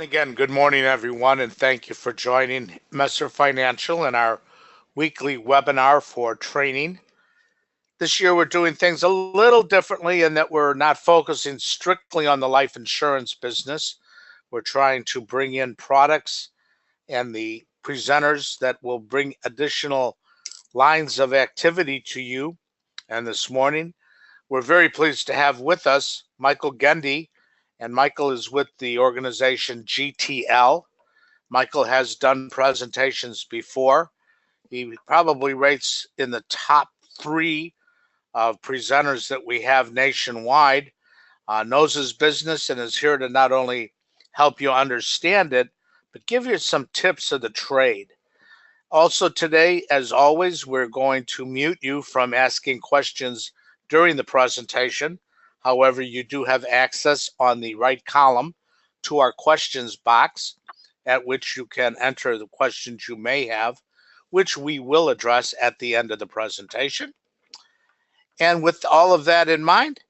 Again, good morning, everyone, and thank you for joining Messer Financial in our weekly webinar for training. This year, we're doing things a little differently in that we're not focusing strictly on the life insurance business. We're trying to bring in products and the presenters that will bring additional lines of activity to you. And this morning, we're very pleased to have with us Michael Gendy, and Michael is with the organization GTL. Michael has done presentations before. He probably rates in the top three of presenters that we have nationwide, knows his business, and is here to not only help you understand it, but give you some tips of the trade. Also today, as always, we're going to mute you from asking questions during the presentation. However, you do have access on the right column to our questions box at which you can enter the questions you may have, which we will address at the end of the presentation. And with all of that in mind,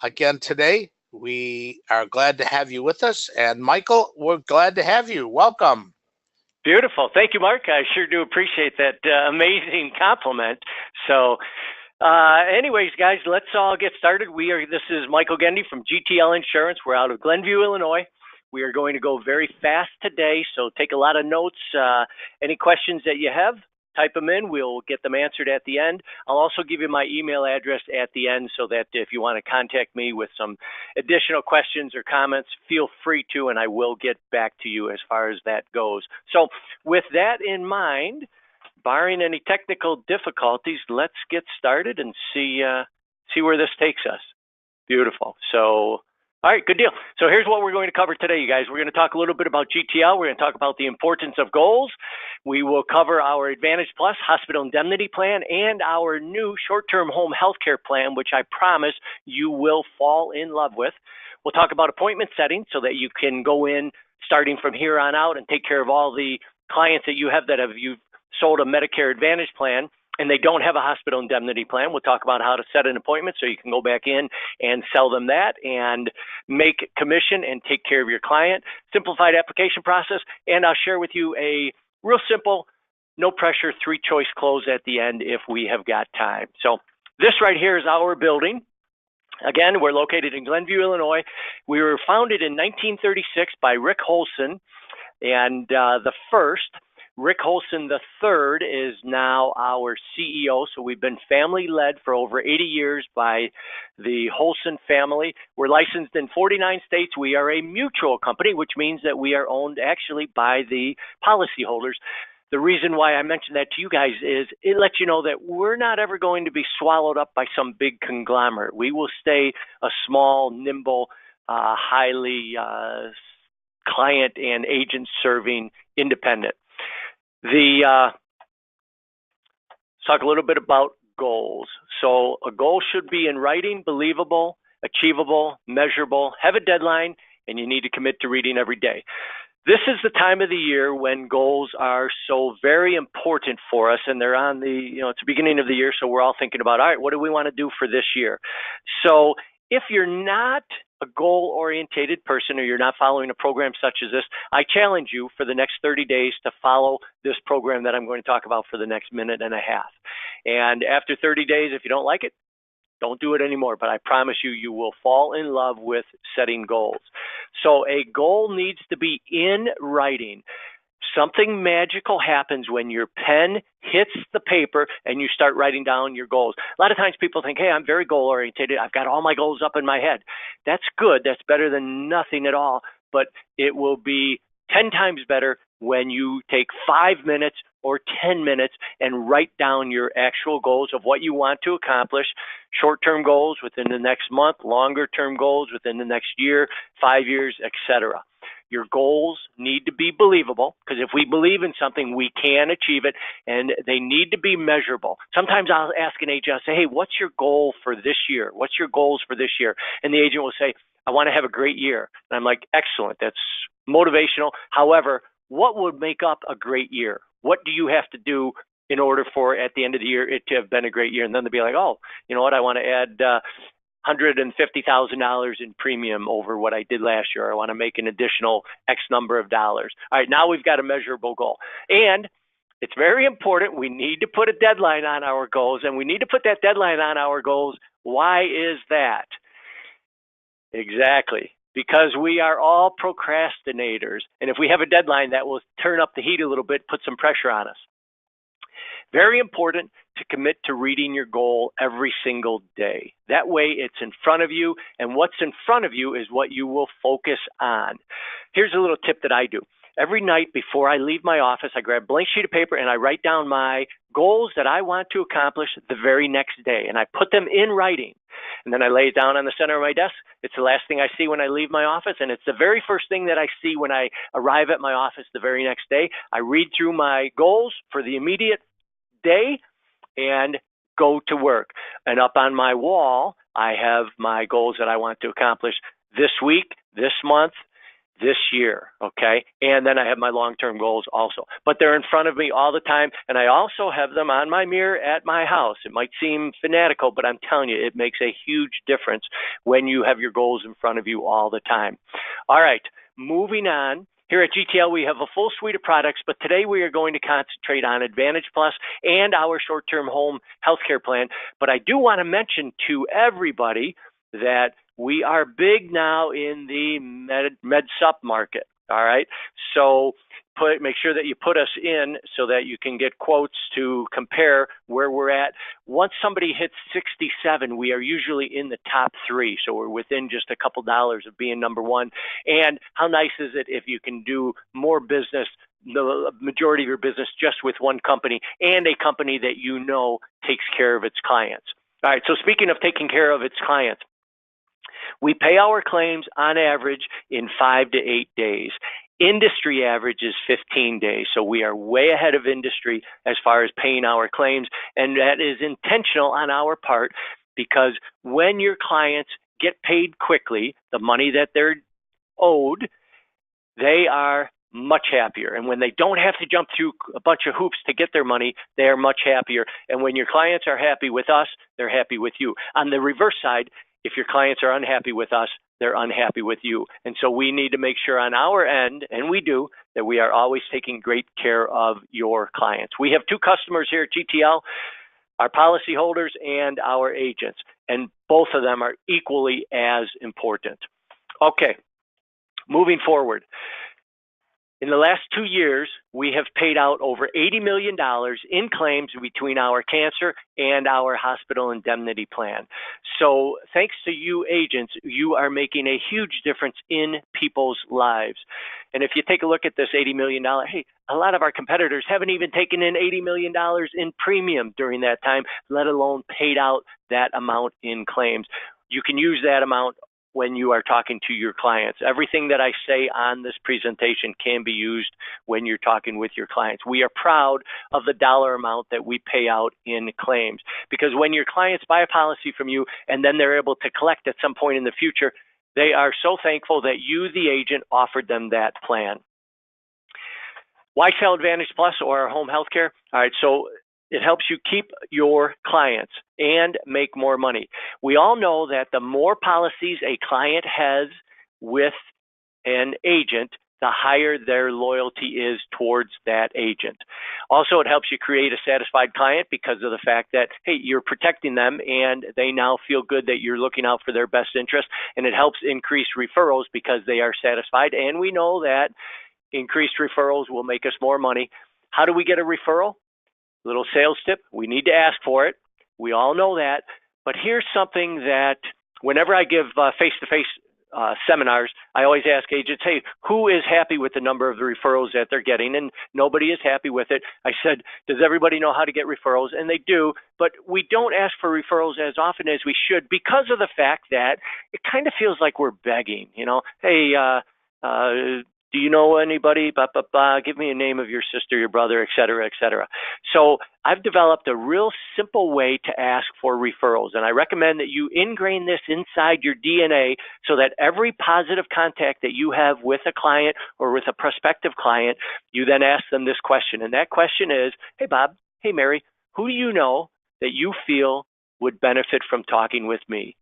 again today, we are glad to have you with us. And Michael, we're glad to have you. Welcome. Beautiful. Thank you, Mark. I sure do appreciate that amazing compliment. So anyways, guys, let's all get started. This is Michael Gendy from GTL Insurance. We're out of Glenview, Illinois. We are going to go very fast today, so take a lot of notes. Any questions that you have, type them in. We'll get them answered at the end. I'll also give you my email address at the end so that if you want to contact me with some additional questions or comments, feel free to, and I will get back to you as far as that goes. So with that in mind, barring any technical difficulties, let's get started and see where this takes us. Beautiful. So all right, good deal. So here's what we're going to cover today, you guys. We're going to talk a little bit about GTL. We're going to talk about the importance of goals. We will cover our Advantage Plus hospital indemnity plan and our new short-term home health care plan, which I promise you will fall in love with. We'll talk about appointment setting so that you can go in starting from here on out and take care of all the clients that you have that you've sold a Medicare Advantage plan and they don't have a hospital indemnity plan. We'll talk about how to set an appointment so you can go back in and sell them that and make commission and take care of your client. Simplified application process, and I'll share with you a real simple, no pressure, 3-choice close at the end if we have got time. So this right here is our building. Again, we're located in Glenview, Illinois. We were founded in 1936 by Rick Holson, and the first. Rick Holson III is now our CEO, so we've been family-led for over 80 years by the Holson family. We're licensed in 49 states. We are a mutual company, which means that we are owned actually by the policyholders. The reason why I mentioned that to you guys is it lets you know that we're not ever going to be swallowed up by some big conglomerate. We will stay a small, nimble, highly client and agent-serving independent. Let's talk a little bit about goals. So a goal should be in writing, believable, achievable, measurable, have a deadline, and you need to commit to reading every day. This is the time of the year when goals are so very important for us, and they're on it's the beginning of the year, so we're all thinking about, all right, what do we want to do for this year? So if you're not a goal-orientated person or you're not following a program such as this, I challenge you for the next 30 days to follow this program that I'm going to talk about for the next minute and a half. And after 30 days, if you don't like it, don't do it anymore. But I promise you, you will fall in love with setting goals. So a goal needs to be in writing. Something magical happens when your pen hits the paper and you start writing down your goals. A lot of times people think, hey, I'm very goal-oriented. I've got all my goals up in my head. That's good. That's better than nothing at all. But it will be 10 times better when you take 5 minutes or 10 minutes and write down your actual goals of what you want to accomplish, short-term goals within the next month, longer-term goals within the next year, 5 years, etc. Your goals need to be believable, because if we believe in something, we can achieve it, and they need to be measurable. Sometimes I'll ask an agent, I'll say, hey, what's your goal for this year? What's your goals for this year? And the agent will say, I want to have a great year. And I'm like, excellent. That's motivational. However, what would make up a great year? What do you have to do in order for, at the end of the year, it to have been a great year? And then they'll be like, oh, you know what? I want to add $150,000 in premium over what I did last year. I want to make an additional X number of dollars. All right, now we've got a measurable goal. And it's very important. We need to put a deadline on our goals, and we need to put that deadline on our goals. Why is that? Exactly. Because we are all procrastinators. And if we have a deadline, that will turn up the heat a little bit, put some pressure on us. Very important to commit to reading your goal every single day. That way it's in front of you, and what's in front of you is what you will focus on. Here's a little tip that I do. Every night before I leave my office, I grab a blank sheet of paper and I write down my goals that I want to accomplish the very next day, and I put them in writing. And then I lay it down on the center of my desk. It's the last thing I see when I leave my office, and it's the very first thing that I see when I arrive at my office the very next day. I read through my goals for the immediate day and go to work. And up on my wall, I have my goals that I want to accomplish this week, this month, this year, okay? And then I have my long-term goals also. But they're in front of me all the time, and I also have them on my mirror at my house. It might seem fanatical, but I'm telling you, it makes a huge difference when you have your goals in front of you all the time. All right, moving on. Here at GTL, we have a full suite of products, but today we are going to concentrate on Advantage Plus and our short-term home healthcare plan. But I do want to mention to everybody that we are big now in the med sup market, all right? So make sure that you put us in so that you can get quotes to compare where we're at. Once somebody hits 67, we are usually in the top 3, so we're within just a couple dollars of being number 1. And how nice is it if you can do more business, the majority of your business, just with one company, and a company that you know takes care of its clients. All right, so speaking of taking care of its clients, we pay our claims on average in 5 to 8 days. Industry average is 15 days, so we are way ahead of industry as far as paying our claims, and that is intentional on our part because when your clients get paid quickly, the money that they're owed, they are much happier. And when they don't have to jump through a bunch of hoops to get their money, they are much happier. And when your clients are happy with us, they're happy with you. On the reverse side, if your clients are unhappy with us, they're unhappy with you. And so we need to make sure on our end, and we do, that we are always taking great care of your clients. We have 2 customers here at GTL, our policyholders and our agents, and both of them are equally as important. Okay, moving forward. In the last 2 years, we have paid out over $80 million in claims between our cancer and our hospital indemnity plan. So thanks to you agents, you are making a huge difference in people's lives. And if you take a look at this $80 million, hey, a lot of our competitors haven't even taken in $80 million in premium during that time, let alone paid out that amount in claims. You can use that amount when you are talking to your clients. Everything that I say on this presentation can be used when you're talking with your clients. We are proud of the dollar amount that we pay out in claims because when your clients buy a policy from you and then they're able to collect at some point in the future, they are so thankful that you, the agent, offered them that plan. Why sell Advantage Plus or home health care? All right, so it helps you keep your clients and make more money. We all know that the more policies a client has with an agent, the higher their loyalty is towards that agent. Also, it helps you create a satisfied client because of the fact that, hey, you're protecting them and they now feel good that you're looking out for their best interest, and it helps increase referrals because they are satisfied, and we know that increased referrals will make us more money. How do we get a referral? Little sales tip, we need to ask for it. We all know that. But here's something that whenever I give face-to-face seminars, I always ask agents, hey, who is happy with the number of the referrals that they're getting? And nobody is happy with it. I said, does everybody know how to get referrals? And they do, but we don't ask for referrals as often as we should because of the fact that it kind of feels like we're begging, you know, hey, do you know anybody? Blah, blah, blah. Give me a name of your sister, your brother, et cetera, et cetera. So I've developed a real simple way to ask for referrals. And I recommend that you ingrain this inside your DNA so that every positive contact that you have with a client or with a prospective client, you then ask them this question. And that question is, hey, Bob, hey, Mary, who do you know that you feel would benefit from talking with me?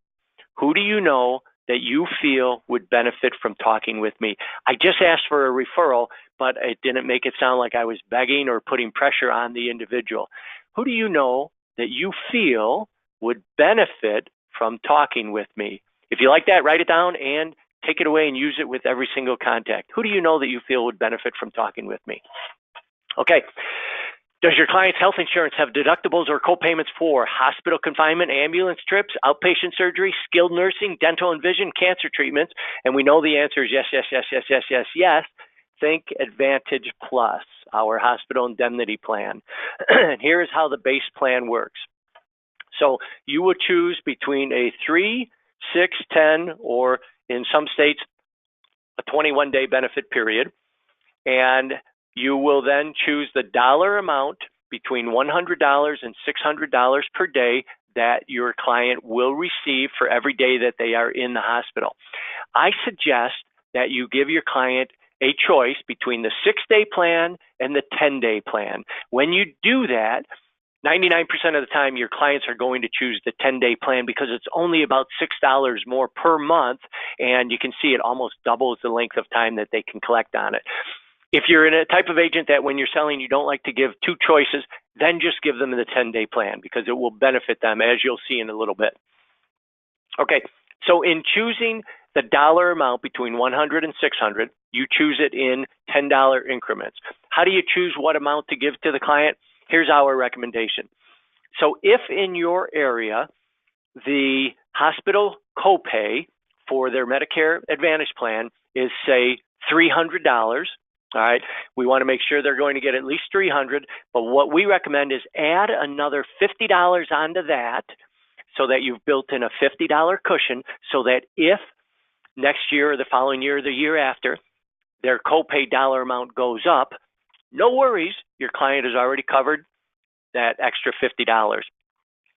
Who do you know that you feel would benefit from talking with me? I just asked for a referral, but it didn't make it sound like I was begging or putting pressure on the individual. Who do you know that you feel would benefit from talking with me? If you like that, write it down and take it away and use it with every single contact. Who do you know that you feel would benefit from talking with me? Okay. Does your client's health insurance have deductibles or co-payments for hospital confinement, ambulance trips, outpatient surgery, skilled nursing, dental and vision, cancer treatments? And we know the answer is yes, yes, yes, yes, yes, yes, yes. Think Advantage Plus, our hospital indemnity plan. And here is how the base plan works. So you will choose between a 3, 6, 10, or in some states, a 21-day benefit period. And you will then choose the dollar amount between $100 and $600 per day that your client will receive for every day that they are in the hospital. I suggest that you give your client a choice between the 6-day plan and the 10-day plan. When you do that, 99% of the time, your clients are going to choose the 10-day plan because it's only about $6 more per month, and you can see it almost doubles the length of time that they can collect on it. If you're in a type of agent that when you're selling, you don't like to give two choices, then just give them the 10-day plan because it will benefit them, as you'll see in a little bit. Okay, so in choosing the dollar amount between $100 and $600, you choose it in $10 increments. How do you choose what amount to give to the client? Here's our recommendation. So if in your area, the hospital copay for their Medicare Advantage plan is, say, $300, all right, we want to make sure they're going to get at least $300, but what we recommend is add another $50 onto that so that you've built in a $50 cushion so that if next year or the following year or the year after, their copay dollar amount goes up, no worries, your client has already covered that extra $50.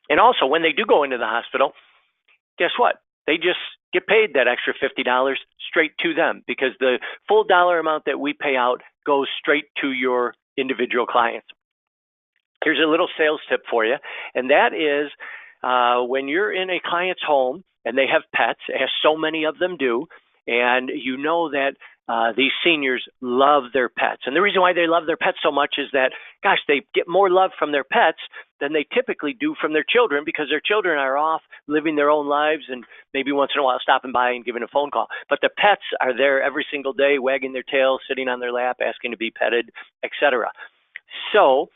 And also, when they do go into the hospital, guess what? They just get paid that extra $50 straight to them because the full dollar amount that we pay out goes straight to your individual clients. Here's a little sales tip for you, and that is when you're in a client's home and they have pets, as so many of them do, and you know that these seniors love their pets. And the reason why they love their pets so much is that, gosh, they get more love from their pets than they typically do from their children because their children are off living their own lives and maybe once in a while stopping by and giving a phone call. But the pets are there every single day, wagging their tail, sitting on their lap, asking to be petted, etc. So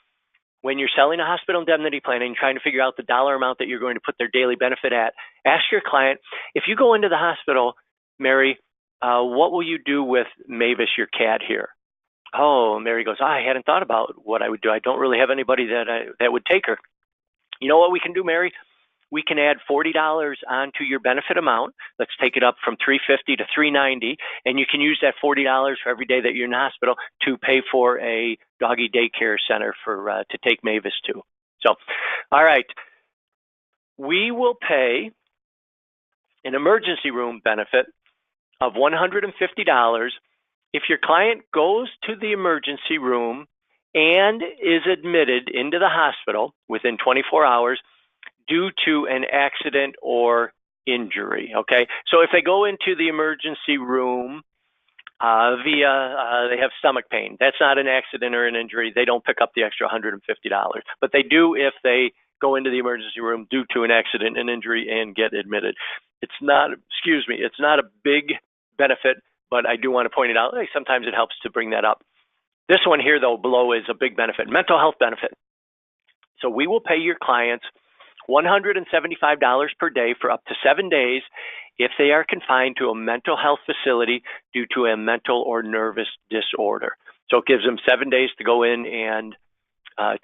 when you're selling a hospital indemnity plan and you're trying to figure out the dollar amount that you're going to put their daily benefit at, ask your client, if you go into the hospital, Mary, what will you do with Mavis, your cat here? Oh, Mary goes, I hadn't thought about what I would do. I don't really have anybody that would take her. You know what we can do, Mary? We can add $40 onto your benefit amount. Let's take it up from $350 to $390, and you can use that $40 for every day that you're in the hospital to pay for a doggy daycare center for to take Mavis to. So, all right, we will pay an emergency room benefit of $150 if your client goes to the emergency room and is admitted into the hospital within 24 hours due to an accident or injury, okay? So if they go into the emergency room they have stomach pain, that's not an accident or an injury. They don't pick up the extra $150, but they do if they go into the emergency room due to an accident and injury and get admitted. It's not a big benefit, but I do want to point it out. Sometimes it helps to bring that up. This one here, though, below is a big benefit, mental health benefit. So we will pay your clients $175 per day for up to 7 days if they are confined to a mental health facility due to a mental or nervous disorder. So it gives them 7 days to go in and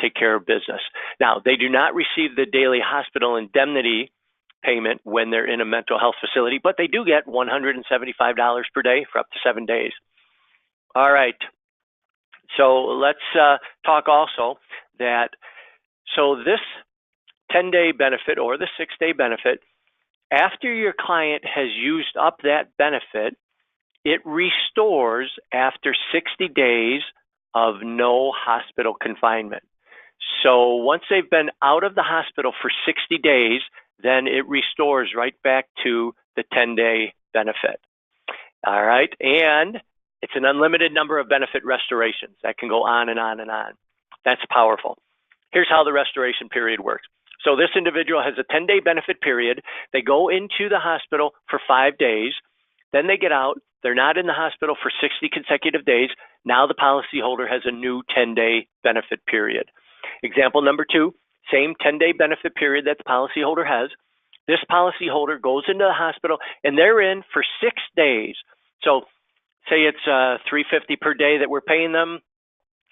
take care of business. Now, they do not receive the daily hospital indemnity payment when they're in a mental health facility, but they do get $175 per day for up to 7 days. All right. So let's talk also that, so this 10-day benefit or the 6-day benefit, after your client has used up that benefit, it restores after 60 days of no hospital confinement. So once they've been out of the hospital for 60 days, then it restores right back to the 10-day benefit. All right, and it's an unlimited number of benefit restorations that can go on and on and on. That's powerful. Here's how the restoration period works. So this individual has a 10-day benefit period. They go into the hospital for 5 days. Then they get out. They're not in the hospital for 60 consecutive days. Now the policyholder has a new 10-day benefit period. Example number 2, same 10-day benefit period that the policyholder has. This policyholder goes into the hospital and they're in for 6 days. So say it's $350 per day that we're paying them.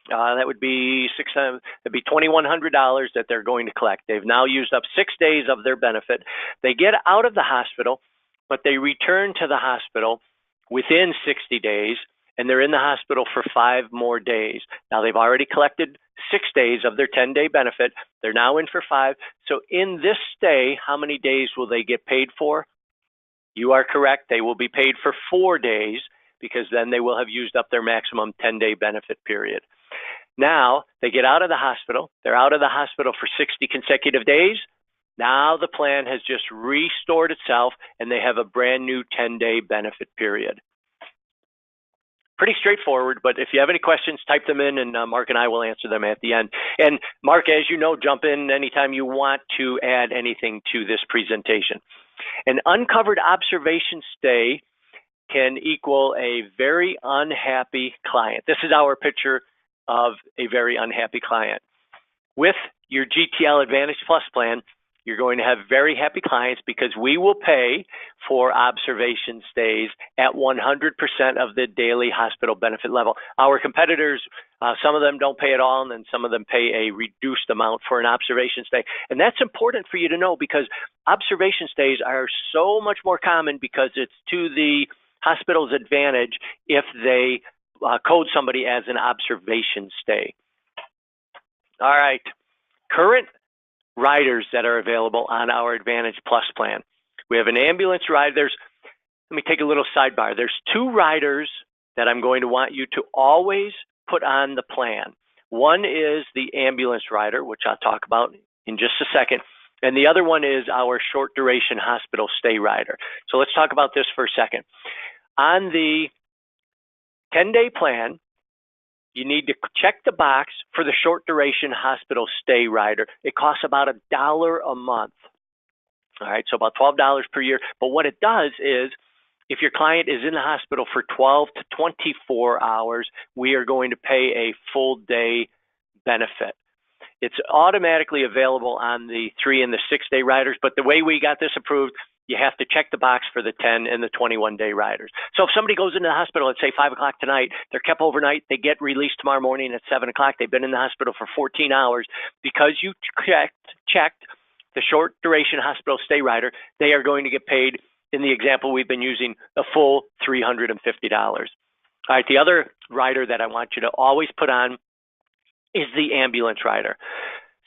That would be $2,100 that they're going to collect. They've now used up 6 days of their benefit. They get out of the hospital, but they return to the hospital within 60 days, and they're in the hospital for 5 more days. Now they've already collected 6 days of their 10-day benefit. They're now in for 5. So in this stay, how many days will they get paid for? You are correct. They will be paid for 4 days, because then they will have used up their maximum 10-day benefit period. Now they get out of the hospital. They're out of the hospital for 60 consecutive days. Now the plan has just restored itself and they have a brand new 10-day benefit period. Pretty straightforward, but if you have any questions, type them in and Mark and I will answer them at the end. And Mark, as you know, jump in anytime you want to add anything to this presentation. An uncovered observation stay can equal a very unhappy client. This is our picture of a very unhappy client. With your GTL Advantage Plus plan, you're going to have very happy clients because we will pay for observation stays at 100% of the daily hospital benefit level. Our competitors, some of them don't pay at all, and then some of them pay a reduced amount for an observation stay. And that's important for you to know because observation stays are so much more common because it's to the hospital's advantage if they code somebody as an observation stay. All right, current riders that are available on our Advantage Plus plan. We have an ambulance ride. Let me take a little sidebar. There's 2 riders that I'm going to want you to always put on the plan. One is the ambulance rider, which I'll talk about in just a second. And the other one is our short duration hospital stay rider. So let's talk about this for a second. On the 10-day plan, you need to check the box for the short duration hospital stay rider. It costs about $1 a month. All right, so about $12 per year. But what it does is, if your client is in the hospital for 12 to 24 hours, we are going to pay a full day benefit. It's automatically available on the 3 and the 6-day riders, but the way we got this approved, you have to check the box for the 10 and the 21-day riders. So if somebody goes into the hospital at, say, 5 o'clock tonight, they're kept overnight, they get released tomorrow morning at 7 o'clock, they've been in the hospital for 14 hours, because you checked the short duration hospital stay rider, they are going to get paid, in the example we've been using, a full $350. All right, the other rider that I want you to always put on is the ambulance rider.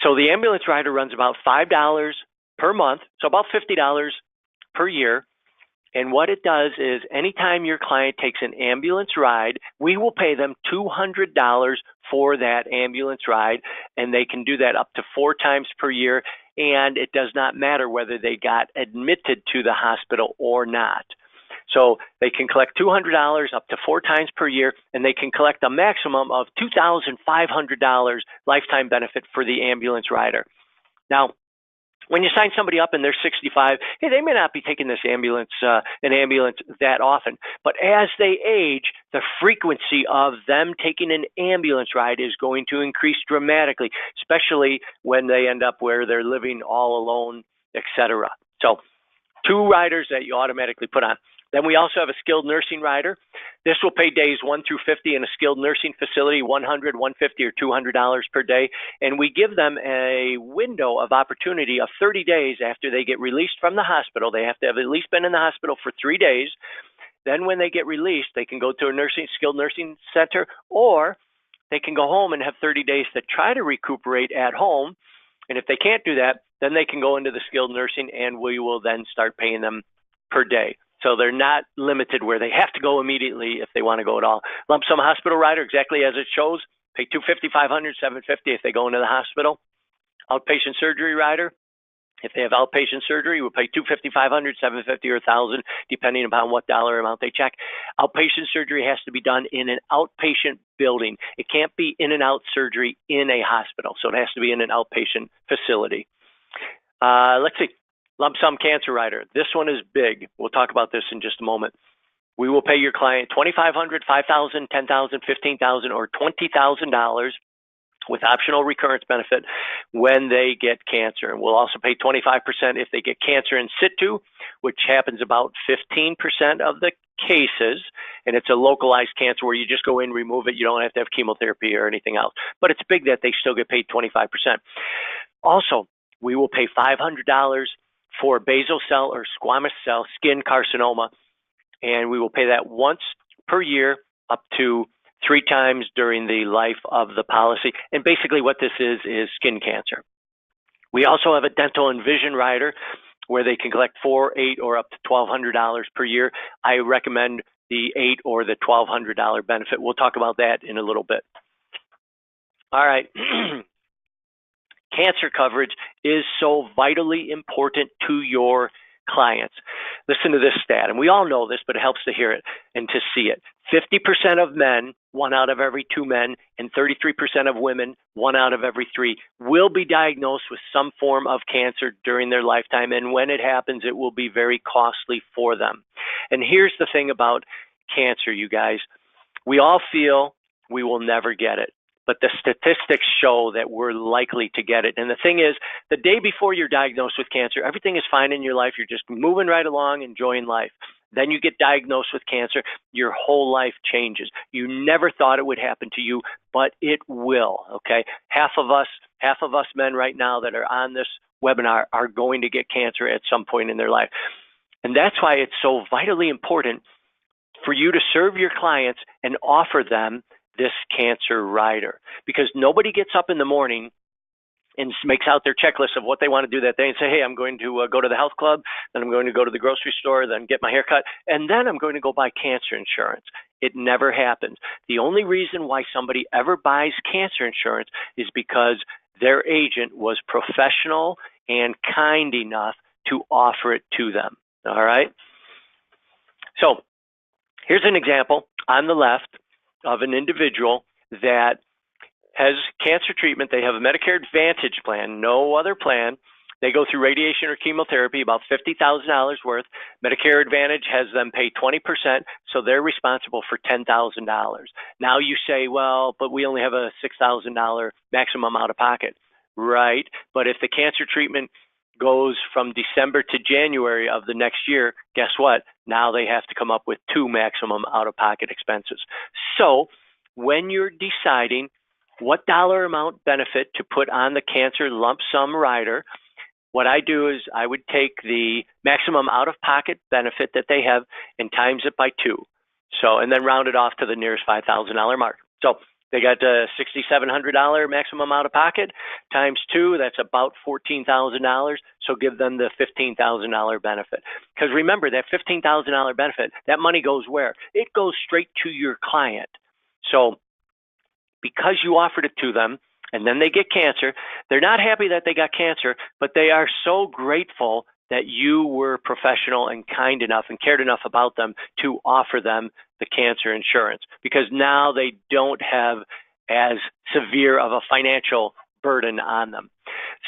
So the ambulance rider runs about $5 per month, so about $50 per year. And what it does is anytime your client takes an ambulance ride, we will pay them $200 for that ambulance ride, and they can do that up to 4 times per year, and it does not matter whether they got admitted to the hospital or not. So they can collect $200 up to 4 times per year, and they can collect a maximum of $2,500 lifetime benefit for the ambulance rider. Now, when you sign somebody up and they're 65, hey, they may not be taking this an ambulance that often, but as they age, the frequency of them taking an ambulance ride is going to increase dramatically, especially when they end up where they're living all alone, etc. So 2 riders that you automatically put on. Then we also have a skilled nursing rider. This will pay days 1 through 50 in a skilled nursing facility, $100, $150, or $200 per day. And we give them a window of opportunity of 30 days after they get released from the hospital. They have to have at least been in the hospital for 3 days. Then when they get released, they can go to a skilled nursing center, or they can go home and have 30 days to try to recuperate at home. And if they can't do that, then they can go into the skilled nursing, and we will then start paying them per day. So they're not limited where they have to go immediately if they want to go at all. Lump sum hospital rider, exactly as it shows, pay $250, $500, $750 if they go into the hospital. Outpatient surgery rider, If they have outpatient surgery, we'll pay $250, $500, $750, or $1,000, depending upon what dollar amount they check. Outpatient surgery has to be done in an outpatient building. It can't be in and out surgery in a hospital, so it has to be in an outpatient facility. Let's see, lump sum cancer rider. This one is big. We'll talk about this in just a moment. We will pay your client $2,500, $5,000, $10,000, $15,000, or $20,000 with optional recurrence benefit when they get cancer. And we'll also pay 25% if they get cancer in situ, which happens about 15% of the cases. And it's a localized cancer where you just go in, remove it. You don't have to have chemotherapy or anything else. But it's big that they still get paid 25%. Also, we will pay $500 for basal cell or squamous cell skin carcinoma. And we will pay that once per year up to 3 times during the life of the policy. And basically what this is skin cancer. We also have a dental and vision rider where they can collect $400, $800, or up to $1,200 per year. I recommend the $800 or the $1,200 benefit. We'll talk about that in a little bit. All right. Cancer coverage is so vitally important to your clients. Listen to this stat, and we all know this, but it helps to hear it and to see it. 50% of men, 1 out of every 2 men, and 33% of women, 1 out of every 3, will be diagnosed with some form of cancer during their lifetime. And when it happens, it will be very costly for them. And here's the thing about cancer, you guys. We all feel we will never get it, but the statistics show that we're likely to get it. And the thing is, the day before you're diagnosed with cancer, everything is fine in your life. You're just moving right along, enjoying life. Then you get diagnosed with cancer, your whole life changes. You never thought it would happen to you, but it will, okay? Half of us men right now that are on this webinar are going to get cancer at some point in their life. And that's why it's so vitally important for you to serve your clients and offer them this cancer rider, because nobody gets up in the morning and makes out their checklist of what they want to do that day and say, hey, I'm going to go to the health club, then I'm going to go to the grocery store, then get my hair cut, and then I'm going to go buy cancer insurance. It never happens. The only reason why somebody ever buys cancer insurance is because their agent was professional and kind enough to offer it to them. All right? So here's an example on the left of an individual that has cancer treatment. They have a Medicare Advantage plan, no other plan. They go through radiation or chemotherapy, about $50,000 worth. Medicare Advantage has them pay 20%, so they're responsible for $10,000. Now you say, well, but we only have a $6,000 maximum out of pocket. Right, but if the cancer treatment goes from December to January of the next year, guess what? Now they have to come up with 2 maximum out-of-pocket expenses. So when you're deciding what dollar amount benefit to put on the cancer lump sum rider, what I do is I would take the maximum out-of-pocket benefit that they have and times it by 2. So, and then round it off to the nearest $5,000 mark. So they got $6,700 maximum out of pocket times 2. That's about $14,000. So give them the $15,000 benefit. Because remember, that $15,000 benefit, that money goes where? It goes straight to your client. So because you offered it to them and then they get cancer, they're not happy that they got cancer, but they are so grateful that you were professional and kind enough and cared enough about them to offer them the cancer insurance, because now they don't have as severe of a financial burden on them.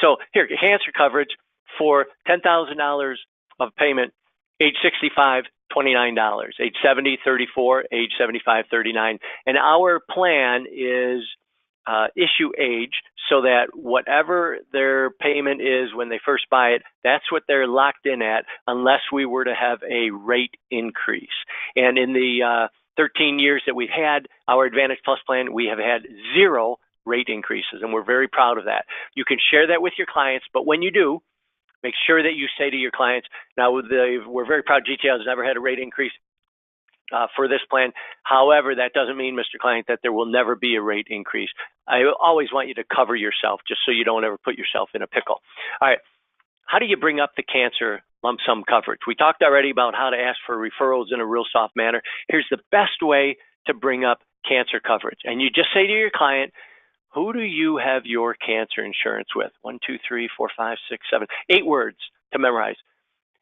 So here, cancer coverage for $10,000 of payment, age 65, $29, age 70, $34, age 75, $39. And our plan is issue age, so that whatever their payment is when they first buy it, that's what they're locked in at, unless we were to have a rate increase. And in the 13 years that we've had our Advantage Plus plan, we have had 0 rate increases, and we're very proud of that. You can share that with your clients, but when you do, make sure that you say to your clients, now we're very proud GTL has never had a rate increase for this plan. However, that doesn't mean, Mr. Client, that there will never be a rate increase. I always want you to cover yourself just so you don't ever put yourself in a pickle. All right. How do you bring up the cancer lump sum coverage? We talked already about how to ask for referrals in a real soft manner. Here's the best way to bring up cancer coverage. And you just say to your client, who do you have your cancer insurance with? 1, 2, 3, 4, 5, 6, 7, 8 words to memorize.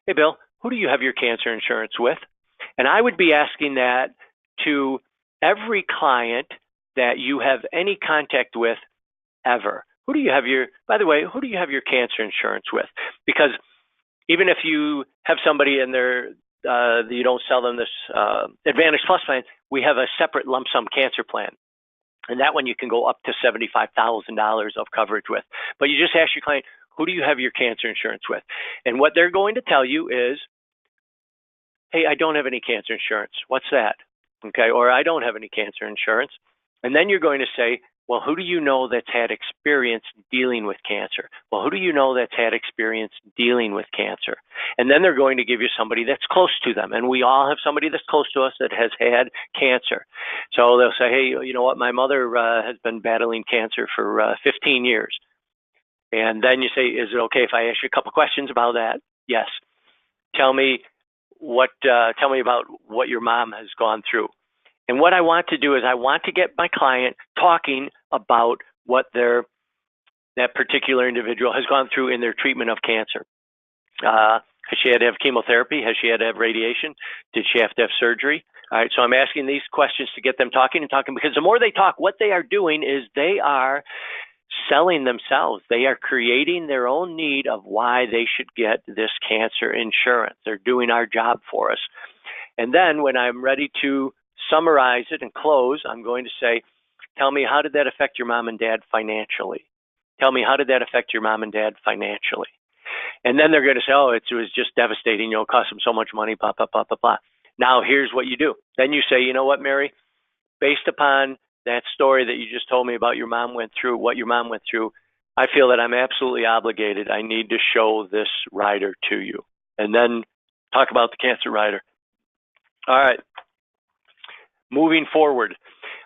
Hey, Bill, who do you have your cancer insurance with? And I would be asking that to every client that you have any contact with ever. Who do you have your, by the way, who do you have your cancer insurance with? Because even if you have somebody in there, you don't sell them this Advantage Plus plan, we have a separate lump sum cancer plan. And that one you can go up to $75,000 of coverage with. But you just ask your client, who do you have your cancer insurance with? And what they're going to tell you is, hey, I don't have any cancer insurance. What's that? Okay, or I don't have any cancer insurance. And then you're going to say, well, who do you know that's had experience dealing with cancer? Well, who do you know that's had experience dealing with cancer? And then they're going to give you somebody that's close to them. And we all have somebody that's close to us that has had cancer. So they'll say, hey, you know what? My mother has been battling cancer for 15 years. And then you say, is it okay if I ask you a couple questions about that? Yes. Tell me about what your mom has gone through. And what I want to do is I want to get my client talking about what that particular individual has gone through in their treatment of cancer. Has she had to have chemotherapy? Has she had to have radiation? Did she have to have surgery? All right, so I'm asking these questions to get them talking, because the more they talk, what they are doing is they are selling themselves. They are creating their own need of why they should get this cancer insurance. They're doing our job for us. And then when I'm ready to summarize it and close, I'm going to say, tell me, how did that affect your mom and dad financially? Tell me, how did that affect your mom and dad financially? And then they're going to say, oh, it was just devastating. It cost them so much money, blah, blah, blah, blah, blah. Now, here's what you do. Then you say, you know what, Mary, based upon that story that you just told me about what your mom went through, I feel that I'm absolutely obligated. I need to show this rider to you. And then talk about the cancer rider. All right. Moving forward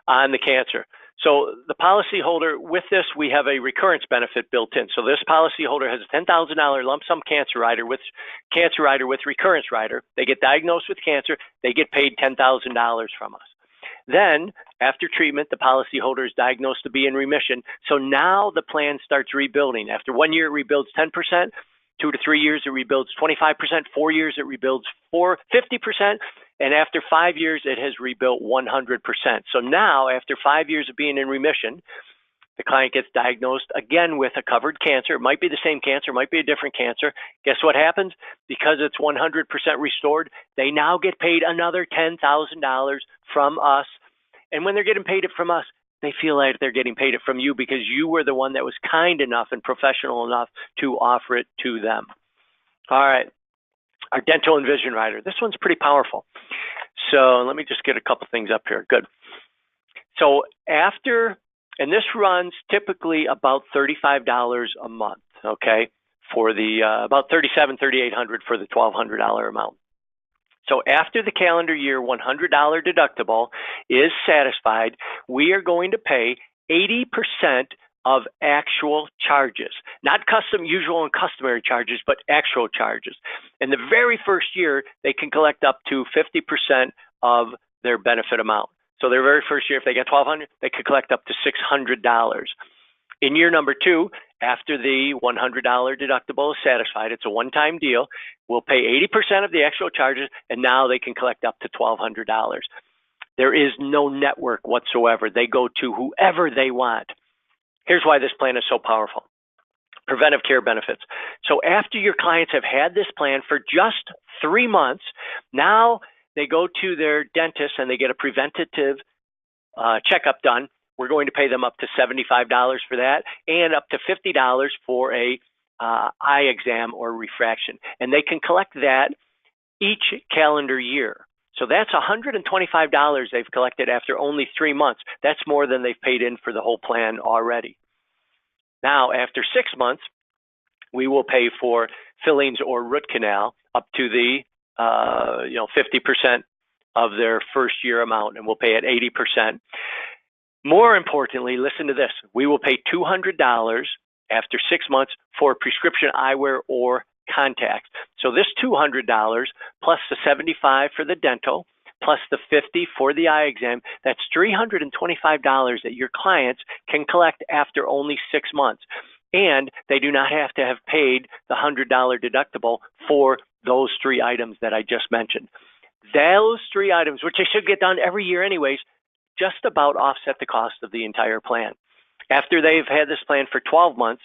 on the cancer. So the policyholder, with this, we have a recurrence benefit built in. So this policyholder has a $10,000 lump sum cancer rider with recurrence rider. They get diagnosed with cancer, they get paid $10,000 from us. Then, after treatment, the policyholder is diagnosed to be in remission. So now the plan starts rebuilding. After 1 year, it rebuilds 10%. 2 to 3 years, it rebuilds 25%. 4 years, it rebuilds 50%. And after 5 years, it has rebuilt 100%. So now, after 5 years of being in remission, the client gets diagnosed again with a covered cancer. It might be the same cancer, might be a different cancer. Guess what happens? Because it's 100% restored, they now get paid another $10,000 from us. And when they're getting paid it from us, they feel like they're getting paid it from you because you were the one that was kind enough and professional enough to offer it to them. All right. Our dental and vision rider. This one's pretty powerful. So let me just get a couple things up here. Good. So after, and this runs typically about $35 a month, okay, for the about $3,700, $3,800 for the $1,200 amount. So after the calendar year $100 deductible is satisfied, we are going to pay 80% of actual charges, not usual and customary charges, but actual charges. And the very first year, they can collect up to 50% of their benefit amount. So their very first year, if they get $1,200, they could collect up to $600. In year number 2, after the $100 deductible is satisfied, it's a one-time deal. We'll pay 80% of the actual charges, and now they can collect up to $1,200. There is no network whatsoever. They go to whoever they want. Here's why this plan is so powerful. Preventive care benefits. So after your clients have had this plan for just 3 months, now they go to their dentist and they get a preventative checkup done. We're going to pay them up to $75 for that and up to $50 for a eye exam or refraction. And they can collect that each calendar year. So that's $125 they've collected after only 3 months. That's more than they've paid in for the whole plan already. Now, after 6 months, we will pay for fillings or root canal up to the 50% of their first year amount, and we'll pay at 80%. More importantly, listen to this. We will pay $200 after 6 months for prescription eyewear or contacts. So this $200 plus the $75 for the dental, plus the $50 for the eye exam, that's $325 that your clients can collect after only 6 months. And they do not have to have paid the $100 deductible for those 3 items that I just mentioned. Those 3 items, which they should get done every year anyways, just about offset the cost of the entire plan. After they've had this plan for 12 months,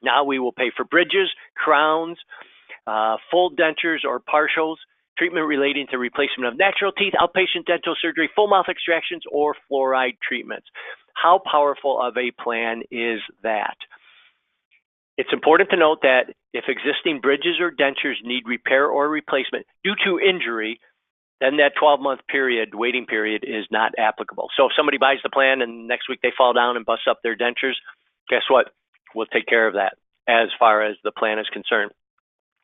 now we will pay for bridges, crowns, full dentures or partials, treatment relating to replacement of natural teeth, outpatient dental surgery, full mouth extractions, or fluoride treatments. How powerful of a plan is that? It's important to note that if existing bridges or dentures need repair or replacement due to injury, then that 12-month waiting period is not applicable. So if somebody buys the plan and next week they fall down and bust up their dentures, guess what? We'll take care of that as far as the plan is concerned.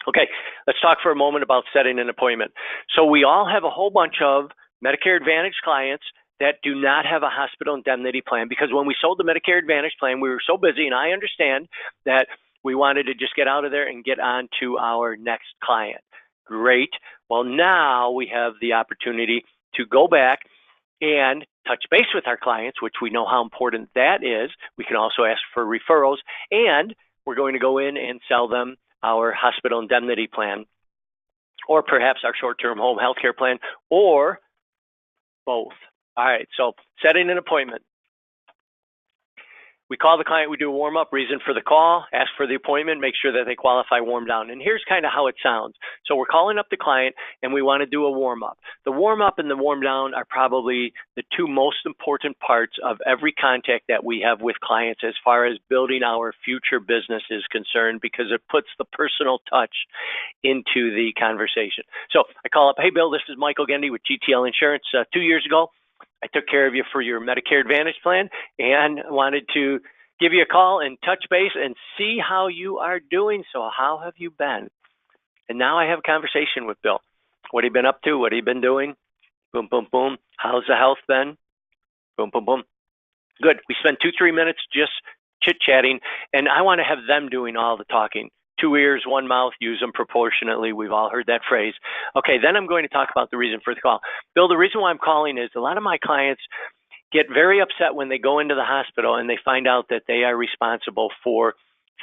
Okay, let's talk for a moment about setting an appointment. So we all have a whole bunch of Medicare Advantage clients that do not have a hospital indemnity plan, because when we sold the Medicare Advantage plan, we were so busy, and I understand that we wanted to just get out of there and get on to our next client. Great. Well, now we have the opportunity to go back and touch base with our clients, which we know how important that is. We can also ask for referrals, and we're going to go in and sell them our hospital indemnity plan, or perhaps our short-term home health care plan, or both. All right, so setting an appointment. We call the client, we do a warm-up, reason for the call, ask for the appointment, make sure that they qualify, warm down. And here's kind of how it sounds. So we're calling up the client and we want to do a warm-up. The warm-up and the warm down are probably the 2 most important parts of every contact that we have with clients as far as building our future business is concerned, because it puts the personal touch into the conversation. So I call up, hey Bill, this is Michael Gendy with GTL Insurance. 2 years ago, I took care of you for your Medicare Advantage plan and wanted to give you a call and touch base and see how you are doing. So how have you been? And now I have a conversation with Bill. What have you been up to? What have you been doing? Boom, boom, boom. How's the health been? Boom, boom, boom. Good. We spend 2-3 minutes just chit-chatting, and I want to have them doing all the talking. 2 ears, 1 mouth, use them proportionately. We've all heard that phrase. Okay, then I'm going to talk about the reason for the call. Bill, the reason why I'm calling is a lot of my clients get very upset when they go into the hospital and they find out that they are responsible for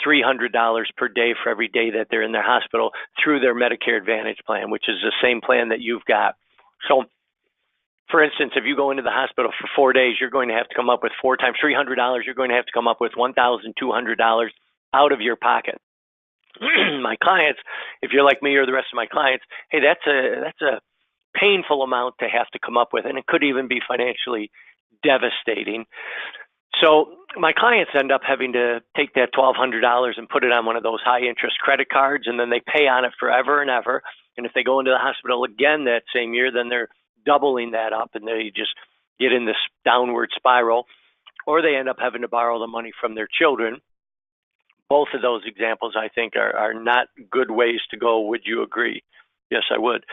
$300 per day for every day that they're in their hospital through their Medicare Advantage plan, which is the same plan that you've got. So, for instance, if you go into the hospital for 4 days, you're going to have to come up with 4 times $300. You're going to have to come up with $1,200 out of your pocket. My clients, if you're like me or the rest of my clients, hey, that's a painful amount to have to come up with, and it could even be financially devastating. So my clients end up having to take that $1,200 and put it on one of those high interest credit cards, and then they pay on it forever and ever. And if they go into the hospital again that same year, then they're doubling that up, and they just get in this downward spiral, or they end up having to borrow the money from their children. Both of those examples, I think, are not good ways to go. Would you agree? Yes, I would.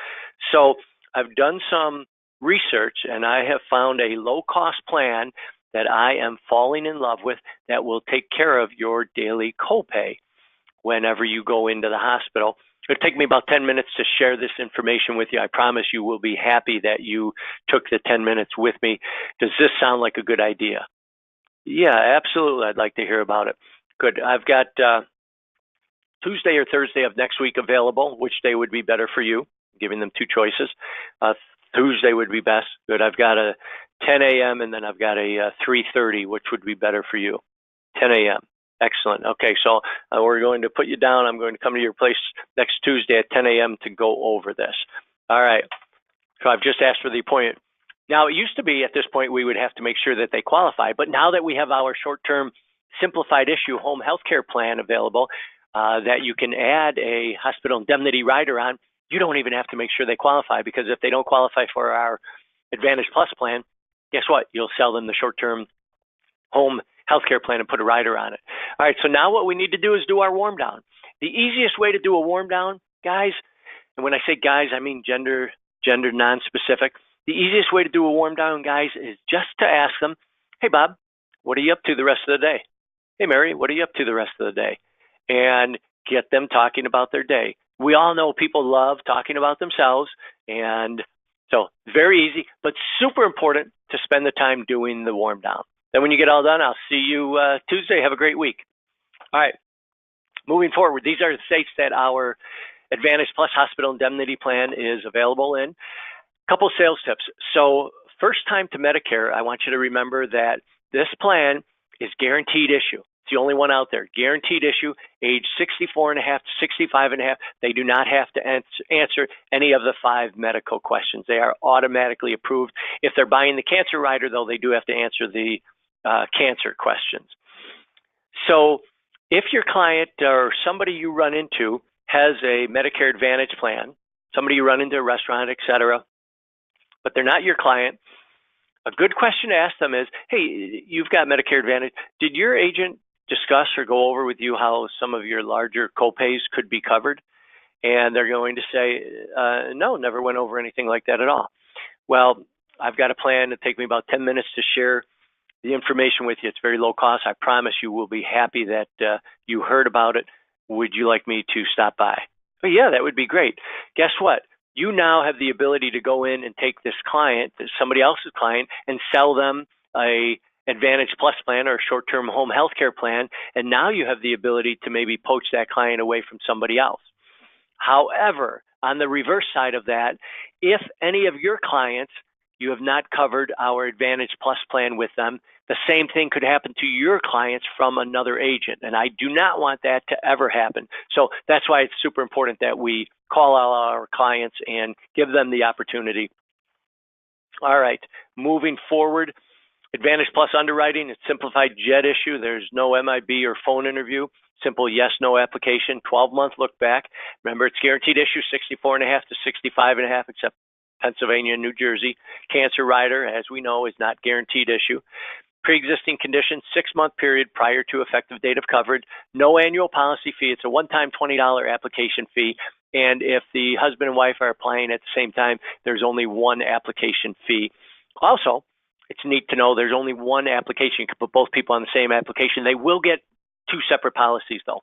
So I've done some research, and I have found a low-cost plan that I am falling in love with that will take care of your daily copay whenever you go into the hospital. It'll take me about 10 minutes to share this information with you. I promise you will be happy that you took the 10 minutes with me. Does this sound like a good idea? Yeah, absolutely. I'd like to hear about it. Good. I've got Tuesday or Thursday of next week available. Which day would be better for you? I'm giving them 2 choices. Tuesday would be best. Good. I've got a 10 a.m. and then I've got a 3:30. Which would be better for you? 10 a.m. Excellent. Okay, so we're going to put you down. I'm going to come to your place next Tuesday at 10 a.m. to go over this. All right. So I've just asked for the appointment. Now, it used to be at this point we would have to make sure that they qualify, but now that we have our short-term simplified issue home health care plan available that you can add a hospital indemnity rider on, you don't even have to make sure they qualify, because if they don't qualify for our Advantage Plus plan, guess what? You'll sell them the short-term home health care plan and put a rider on it. All right, so now what we need to do is do our warm down. The easiest way to do a warm down, guys, and when I say guys, I mean gender non-specific. The easiest way to do a warm down, guys, is just to ask them, hey, Bob, what are you up to the rest of the day? Hey, Mary, what are you up to the rest of the day? And get them talking about their day. We all know people love talking about themselves, and So very easy, but super important to spend the time doing the warm down. Then when you get all done, I'll see you Tuesday. Have a great week. All right. Moving forward, these are the states that our Advantage Plus Hospital Indemnity Plan is available in. Couple sales tips. So first time to Medicare, I want you to remember that this plan is guaranteed issue. It's the only one out there. Guaranteed issue, age 64 and a half to 65 and a half. They do not have to answer any of the 5 medical questions. They are automatically approved. If they're buying the cancer rider, though, they do have to answer the cancer questions. So if your client or somebody you run into has a Medicare Advantage plan, somebody you run into a restaurant, et cetera, but they're not your client, a good question to ask them is, hey, you've got Medicare Advantage. Did your agent discuss or go over with you how some of your larger copays could be covered? And they're going to say, no, never went over anything like that at all. Well, I've got a plan to take me about 10 minutes to share the information with you. It's very low cost. I promise you will be happy that you heard about it. Would you like me to stop by? Oh, yeah, that would be great. Guess what? You now have the ability to go in and take this client, somebody else's client, and sell them a Advantage Plus plan or a short-term home health care plan, and now you have the ability to maybe poach that client away from somebody else. However, on the reverse side of that, if any of your clients, you have not covered our Advantage Plus plan with them, the same thing could happen to your clients from another agent, and I do not want that to ever happen. So that's why it's super important that we call all our clients and give them the opportunity. All right, moving forward, Advantage Plus underwriting, it's simplified jet issue. There's no MIB or phone interview. Simple yes/no application, 12-month look back. Remember, it's guaranteed issue, 64 and a half to 65 and a half, except Pennsylvania and New Jersey. Cancer rider, as we know, is not guaranteed issue. Pre-existing condition, 6-month period prior to effective date of coverage. No annual policy fee. It's a one-time $20 application fee. And if the husband and wife are applying at the same time, there's only one application fee. Also, it's neat to know there's only one application. You can put both people on the same application. They will get 2 separate policies, though.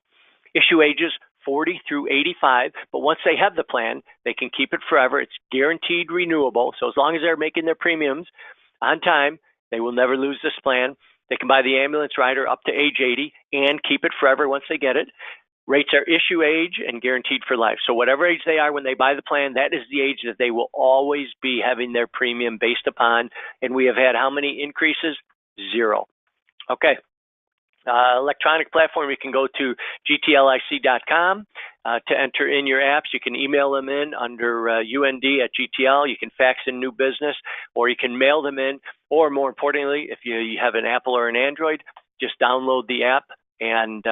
Issue ages 40 through 85, but once they have the plan, they can keep it forever. It's guaranteed renewable. So as long as they're making their premiums on time, they will never lose this plan. They can buy the ambulance rider up to age 80 and keep it forever once they get it. Rates are issue age and guaranteed for life. So whatever age they are when they buy the plan, that is the age that they will always be having their premium based upon. And we have had how many increases? 0. Okay. Electronic platform, you can go to gtlic.com to enter in your apps. You can email them in under UND@GTL. You can fax in new business, or you can mail them in. Or more importantly, if you have an Apple or an Android, just download the app and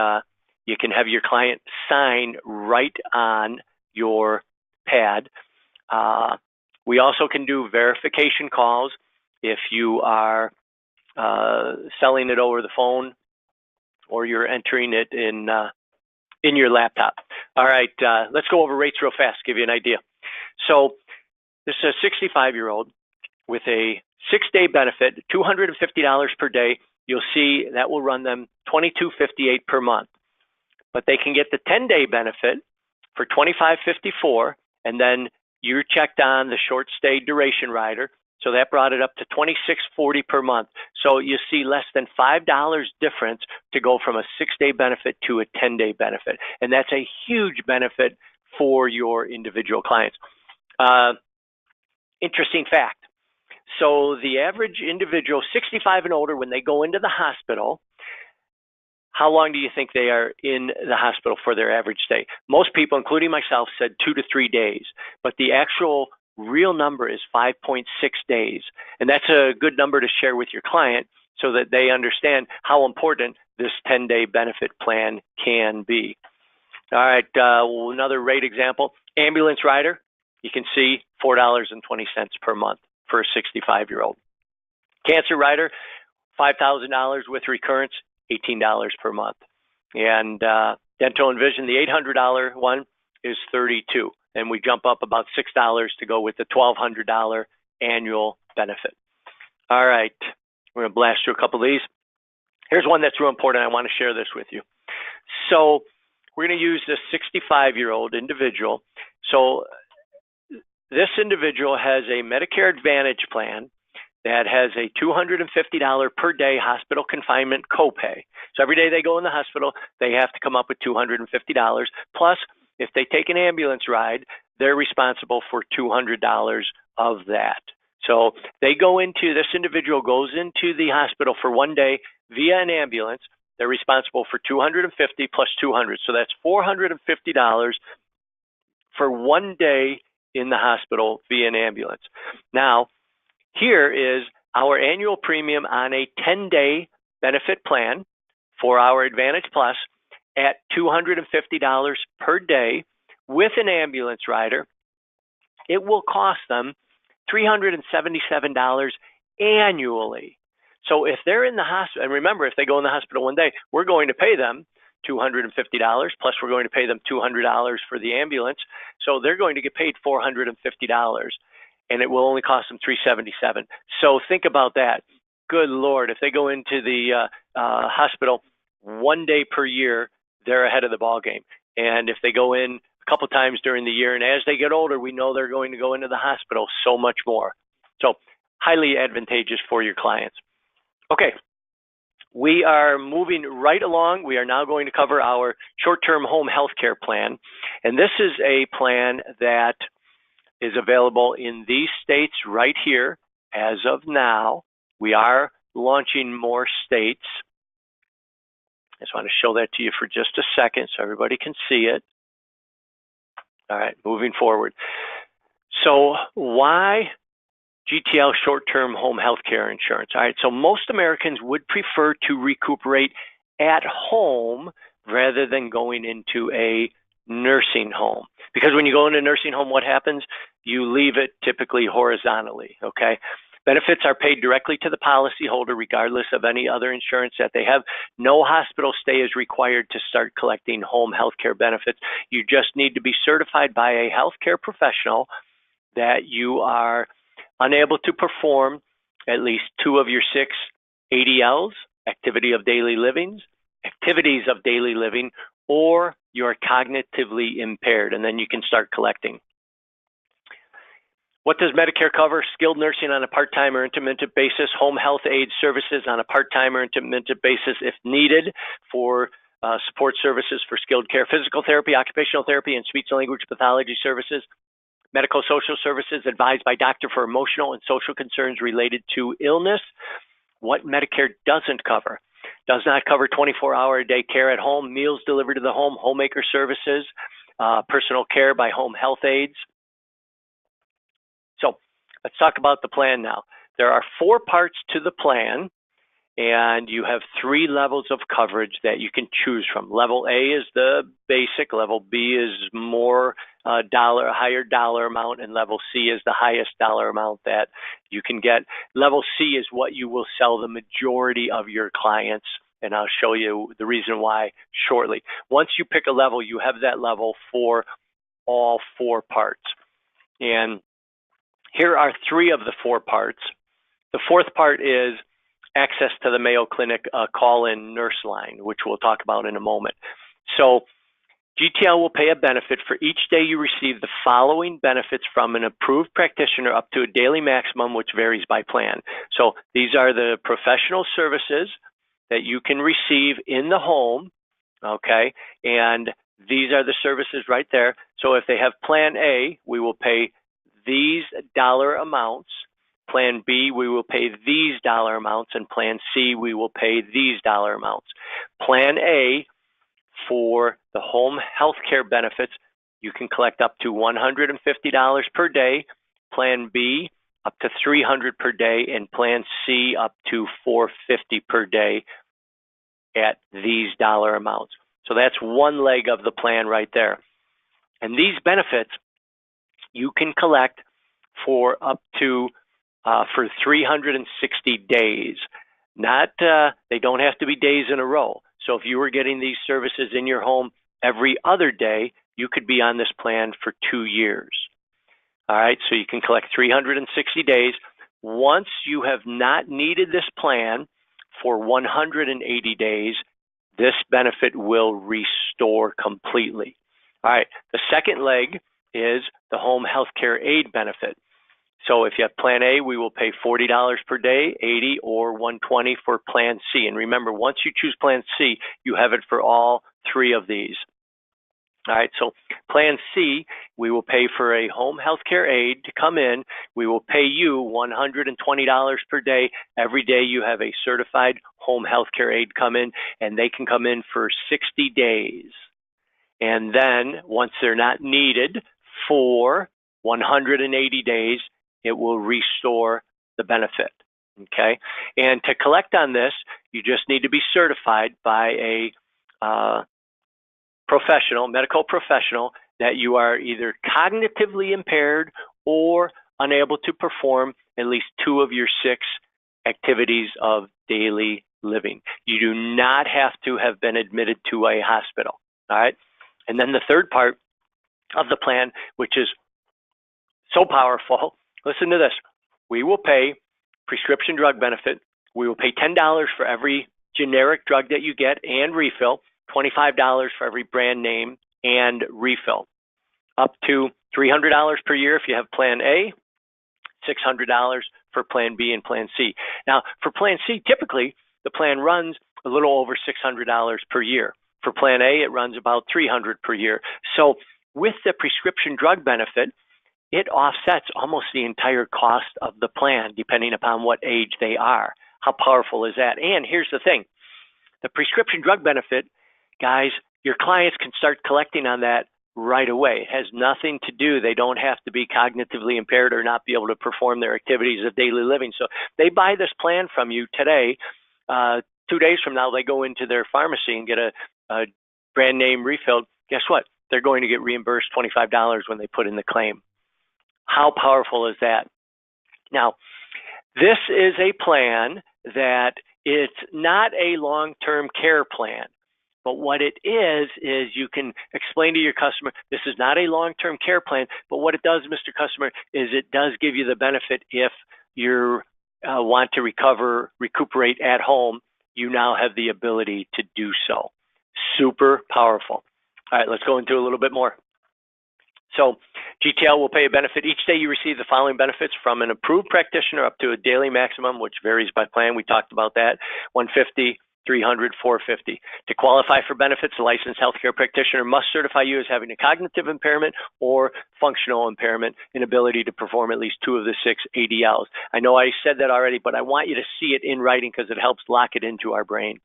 you can have your client sign right on your pad. We also can do verification calls if you are selling it over the phone, or you're entering it in your laptop. All right, let's go over rates real fast, give you an idea. So this is a 65-year-old with a 6-day benefit, $250 per day. You'll see that will run them $22.58 per month. But they can get the 10-day benefit for $25.54, and then you checked on the short stay duration rider. So that brought it up to $26.40 per month. So you see less than $5 difference to go from a 6-day benefit to a 10-day benefit. And that's a huge benefit for your individual clients. Interesting fact. So the average individual, 65 and older, when they go into the hospital, how long do you think they are in the hospital for their average stay? Most people, including myself, said 2 to 3 days. But the actual real number is 5.6 days. And that's a good number to share with your client so that they understand how important this 10-day benefit plan can be. All right, another rate example, ambulance rider, you can see $4.20 per month for a 65-year-old. Cancer rider, $5,000 with recurrence, $18 per month. And dental and vision, the $800 one is $32. And we jump up about $6 to go with the $1,200 annual benefit. All right, we're going to blast through a couple of these. Here's one that's real important. I want to share this with you. So we're going to use this 65-year-old individual. So this individual has a Medicare Advantage plan that has a $250 per day hospital confinement copay. So every day they go in the hospital, they have to come up with $250. Plus, if they take an ambulance ride, they're responsible for $200 of that. So this individual goes into the hospital for one day via an ambulance. They're responsible for $250 plus $200. So that's $450 for one day in the hospital via an ambulance. Now, here is our annual premium on a 10-day benefit plan for our Advantage Plus at $250 per day with an ambulance rider. It will cost them $377 annually. So if they're in the hospital, and remember, if they go in the hospital one day, we're going to pay them $250, plus we're going to pay them $200 for the ambulance. So they're going to get paid $450, and it will only cost them $377. So think about that. Good Lord, if they go into the hospital one day per year, they're ahead of the ball game. And if they go in a couple times during the year, and as they get older, we know they're going to go into the hospital so much more. So highly advantageous for your clients. Okay, we are moving right along. We are now going to cover our short-term home health care plan. And this is a plan that is available in these states right here as of now. We are launching more states. I just want to show that to you for just a second so everybody can see it. All right, moving forward. So why GTL short-term home health care insurance? All right, so most Americans would prefer to recuperate at home rather than going into a nursing home. Because when you go into a nursing home, what happens? You leave it typically horizontally, okay? Benefits are paid directly to the policyholder regardless of any other insurance that they have. No hospital stay is required to start collecting home health care benefits. You just need to be certified by a healthcare professional that you are unable to perform at least 2 of your 6 ADLs, activities of daily living, or you're cognitively impaired, and then you can start collecting. What does Medicare cover? Skilled nursing on a part-time or intermittent basis, home health aid services on a part-time or intermittent basis if needed for support services for skilled care, physical therapy, occupational therapy, and speech and language pathology services, medical social services advised by doctor for emotional and social concerns related to illness. What Medicare doesn't cover? Does not cover 24-hour-a-day care at home, meals delivered to the home, homemaker services, personal care by home health aides. So let's talk about the plan now. There are 4 parts to the plan, and you have 3 levels of coverage that you can choose from. Level A is the basic, level B is more higher dollar amount, and level C is the highest dollar amount that you can get. Level C is what you will sell the majority of your clients, and I'll show you the reason why shortly. Once you pick a level, you have that level for all 4 parts. And here are 3 of the 4 parts. The 4th part is access to the Mayo Clinic call-in nurse line, which we'll talk about in a moment. So GTL will pay a benefit for each day you receive the following benefits from an approved practitioner up to a daily maximum, which varies by plan. So these are the professional services that you can receive in the home, okay? And these are the services right there. So if they have Plan A, we will pay these dollar amounts. Plan B, we will pay these dollar amounts, and Plan C, we will pay these dollar amounts. Plan A, for the home health care benefits, you can collect up to $150 per day. Plan B, up to $300 per day, and Plan C, up to $450 per day at these dollar amounts. So that's one leg of the plan right there. And these benefits you can collect for up to for 360 days. Not they don't have to be days in a row. So if you were getting these services in your home every other day, you could be on this plan for 2 years. All right, so you can collect 360 days. Once you have not needed this plan for 180 days, this benefit will restore completely. All right, the second leg is the home health care aid benefit. So if you have Plan A, we will pay $40 per day, $80 or $120 for Plan C. And remember, once you choose Plan C, you have it for all three of these. All right, so Plan C, we will pay for a home health care aide to come in. We will pay you $120 per day every day you have a certified home health care aide come in, and they can come in for 60 days. And then once they're not needed for 180 days, it will restore the benefit. Okay, and to collect on this, you just need to be certified by a medical professional, that you are either cognitively impaired or unable to perform at least 2 of your 6 activities of daily living. You do not have to have been admitted to a hospital. All right. And then the third part of the plan, which is so powerful, listen to this. We will pay prescription drug benefit. We will pay $10 for every generic drug that you get and refill, $25 for every brand name and refill, up to $300 per year if you have Plan A, $600 for Plan B and Plan C. Now, for Plan C, typically the plan runs a little over $600 per year. For Plan A, it runs about $300 per year. So with the prescription drug benefit, it offsets almost the entire cost of the plan, depending upon what age they are. How powerful is that? And here's the thing. The prescription drug benefit, guys, your clients can start collecting on that right away. It has nothing to do. They don't have to be cognitively impaired or not be able to perform their activities of daily living. So they buy this plan from you today. 2 days from now, they go into their pharmacy and get a brand name refilled. Guess what? They're going to get reimbursed $25 when they put in the claim. How powerful is that? Now, this is a plan that it's not a long-term care plan. But what it is you can explain to your customer, this is not a long-term care plan, but what it does, Mr. Customer, is it does give you the benefit if you want to recuperate at home, you now have the ability to do so. Super powerful. All right, let's go into a little bit more. So GTL will pay a benefit. Each day you receive the following benefits from an approved practitioner up to a daily maximum, which varies by plan. We talked about that, $150, $300, $450. To qualify for benefits, a licensed healthcare practitioner must certify you as having a cognitive impairment or functional impairment, inability to perform at least 2 of the 6 ADLs. I know I said that already, but I want you to see it in writing because it helps lock it into our brain.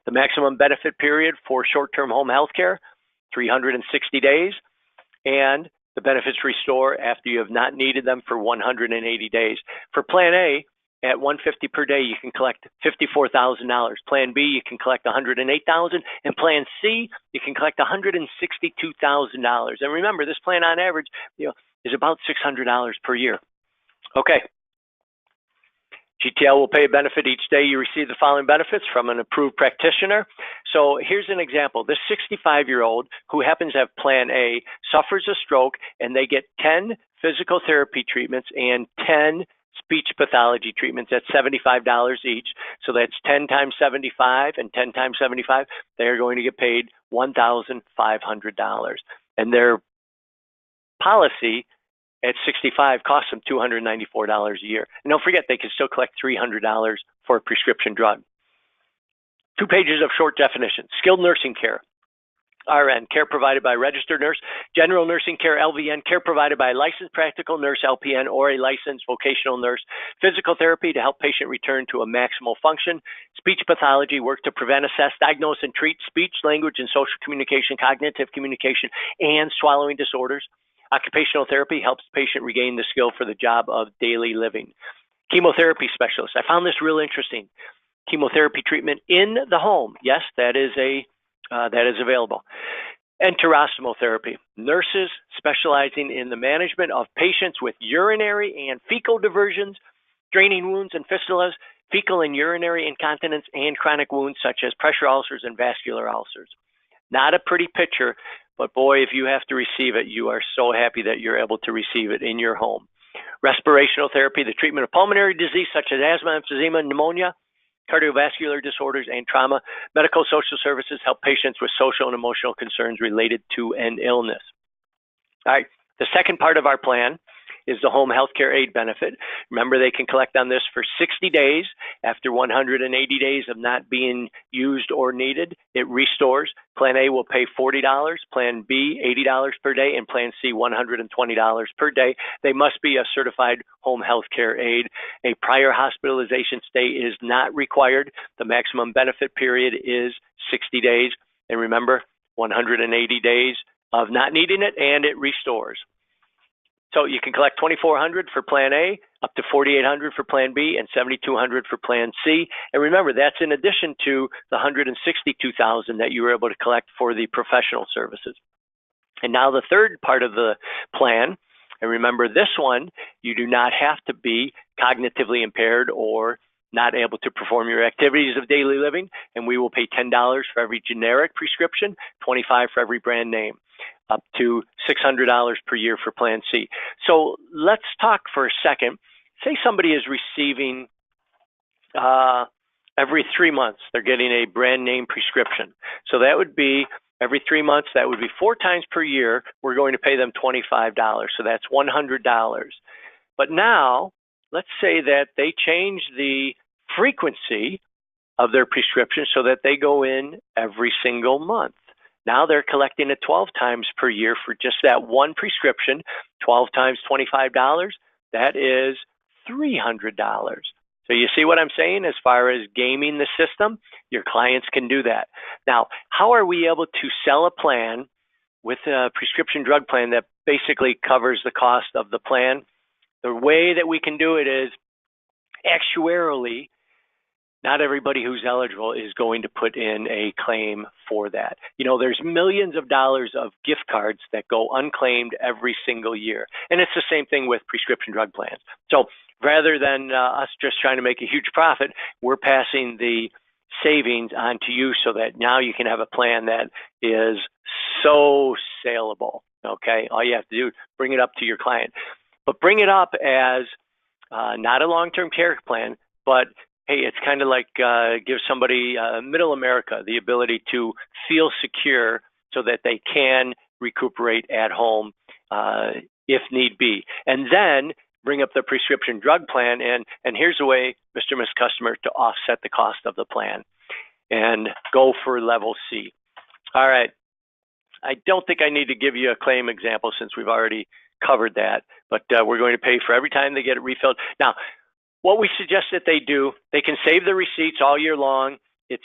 The maximum benefit period for short-term home health care, 360 days, and the benefits restore after you have not needed them for 180 days. For Plan A, at $150 per day, you can collect $54,000. Plan B, you can collect $108,000, and Plan C, you can collect $162,000. And remember, this plan on average, is about $600 per year. Okay. GTL will pay a benefit each day you receive the following benefits from an approved practitioner. So here's an example. This 65-year-old who happens to have Plan A suffers a stroke, and they get 10 physical therapy treatments and 10 speech pathology treatments at $75 each. So that's 10 times 75 and 10 times 75. They're going to get paid $1,500. And their policy at 65 costs them $294 a year. And don't forget, they can still collect $300 for a prescription drug. 2 pages of short definition. Skilled nursing care. RN, care provided by registered nurse. General nursing care, LVN, care provided by a licensed practical nurse, LPN, or a licensed vocational nurse. Physical therapy to help patient return to a maximal function. Speech pathology, work to prevent, assess, diagnose, and treat speech, language, and social communication, cognitive communication, and swallowing disorders. Occupational therapy helps the patient regain the skill for the job of daily living. Chemotherapy specialist. I found this real interesting. Chemotherapy treatment in the home. Yes, that is available. Enterostomal therapy. Nurses specializing in the management of patients with urinary and fecal diversions, draining wounds and fistulas, fecal and urinary incontinence, and chronic wounds such as pressure ulcers and vascular ulcers. Not a pretty picture, but boy, if you have to receive it, you are so happy that you're able to receive it in your home. Respirational therapy, the treatment of pulmonary disease such as asthma, emphysema, pneumonia, cardiovascular disorders, and trauma. Medical social services help patients with social and emotional concerns related to an illness. All right, The second part of our plan is the home health care aid benefit. Remember, they can collect on this for 60 days. After 180 days of not being used or needed, it restores. Plan A will pay $40, Plan B $80 per day, and Plan C $120 per day. They must be a certified home health care aide. A prior hospitalization stay is not required. The maximum benefit period is 60 days. And remember, 180 days of not needing it, and it restores. So you can collect $2,400 for Plan A, up to $4,800 for Plan B, and $7,200 for Plan C. And remember, that's in addition to the $162,000 that you were able to collect for the professional services. And now the third part of the plan, and remember this one, you do not have to be cognitively impaired or not able to perform your activities of daily living, and we will pay $10 for every generic prescription, $25 for every brand name, up to $600 per year for Plan C. So let's talk for a second. Say somebody is receiving every 3 months, they're getting a brand name prescription. So that would be every 3 months, that would be 4 times per year, we're going to pay them $25. So that's $100. But now, let's say that they change the frequency of their prescription so that they go in every single month. Now they're collecting it 12 times per year for just that one prescription. 12 times $25, that is $300. So you see what I'm saying as far as gaming the system? Your clients can do that. Now, how are we able to sell a plan with a prescription drug plan that basically covers the cost of the plan? The way that we can do it is actuarially, not everybody who's eligible is going to put in a claim for that. You know, there's millions of dollars of gift cards that go unclaimed every single year. And it's the same thing with prescription drug plans. So rather than us just trying to make a huge profit, we're passing the savings on to you so that now you can have a plan that is so saleable. Okay, all you have to do is bring it up to your client. But bring it up as not a long-term care plan, but hey, it's kind of like give somebody middle America the ability to feel secure so that they can recuperate at home if need be. And then bring up the prescription drug plan, and here's a way, Mr. and Ms. Customer, to offset the cost of the plan and go for level C. All right. I don't think I need to give you a claim example since we've already covered that, but we're going to pay for every time they get it refilled. Now, what we suggest that they do, they can save the receipts all year long. It's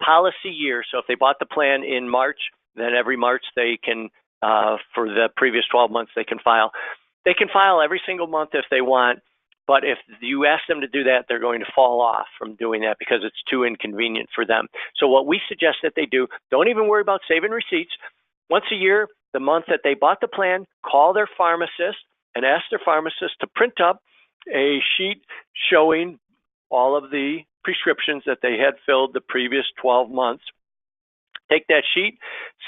policy year, so if they bought the plan in March, then every March they can, for the previous 12 months, they can file. They can file every single month if they want, but if you ask them to do that, they're going to fall off from doing that because it's too inconvenient for them. So what we suggest that they do, don't even worry about saving receipts. Once a year, the month that they bought the plan, call their pharmacist and ask their pharmacist to print up a sheet showing all of the prescriptions that they had filled the previous 12 months. Take that sheet,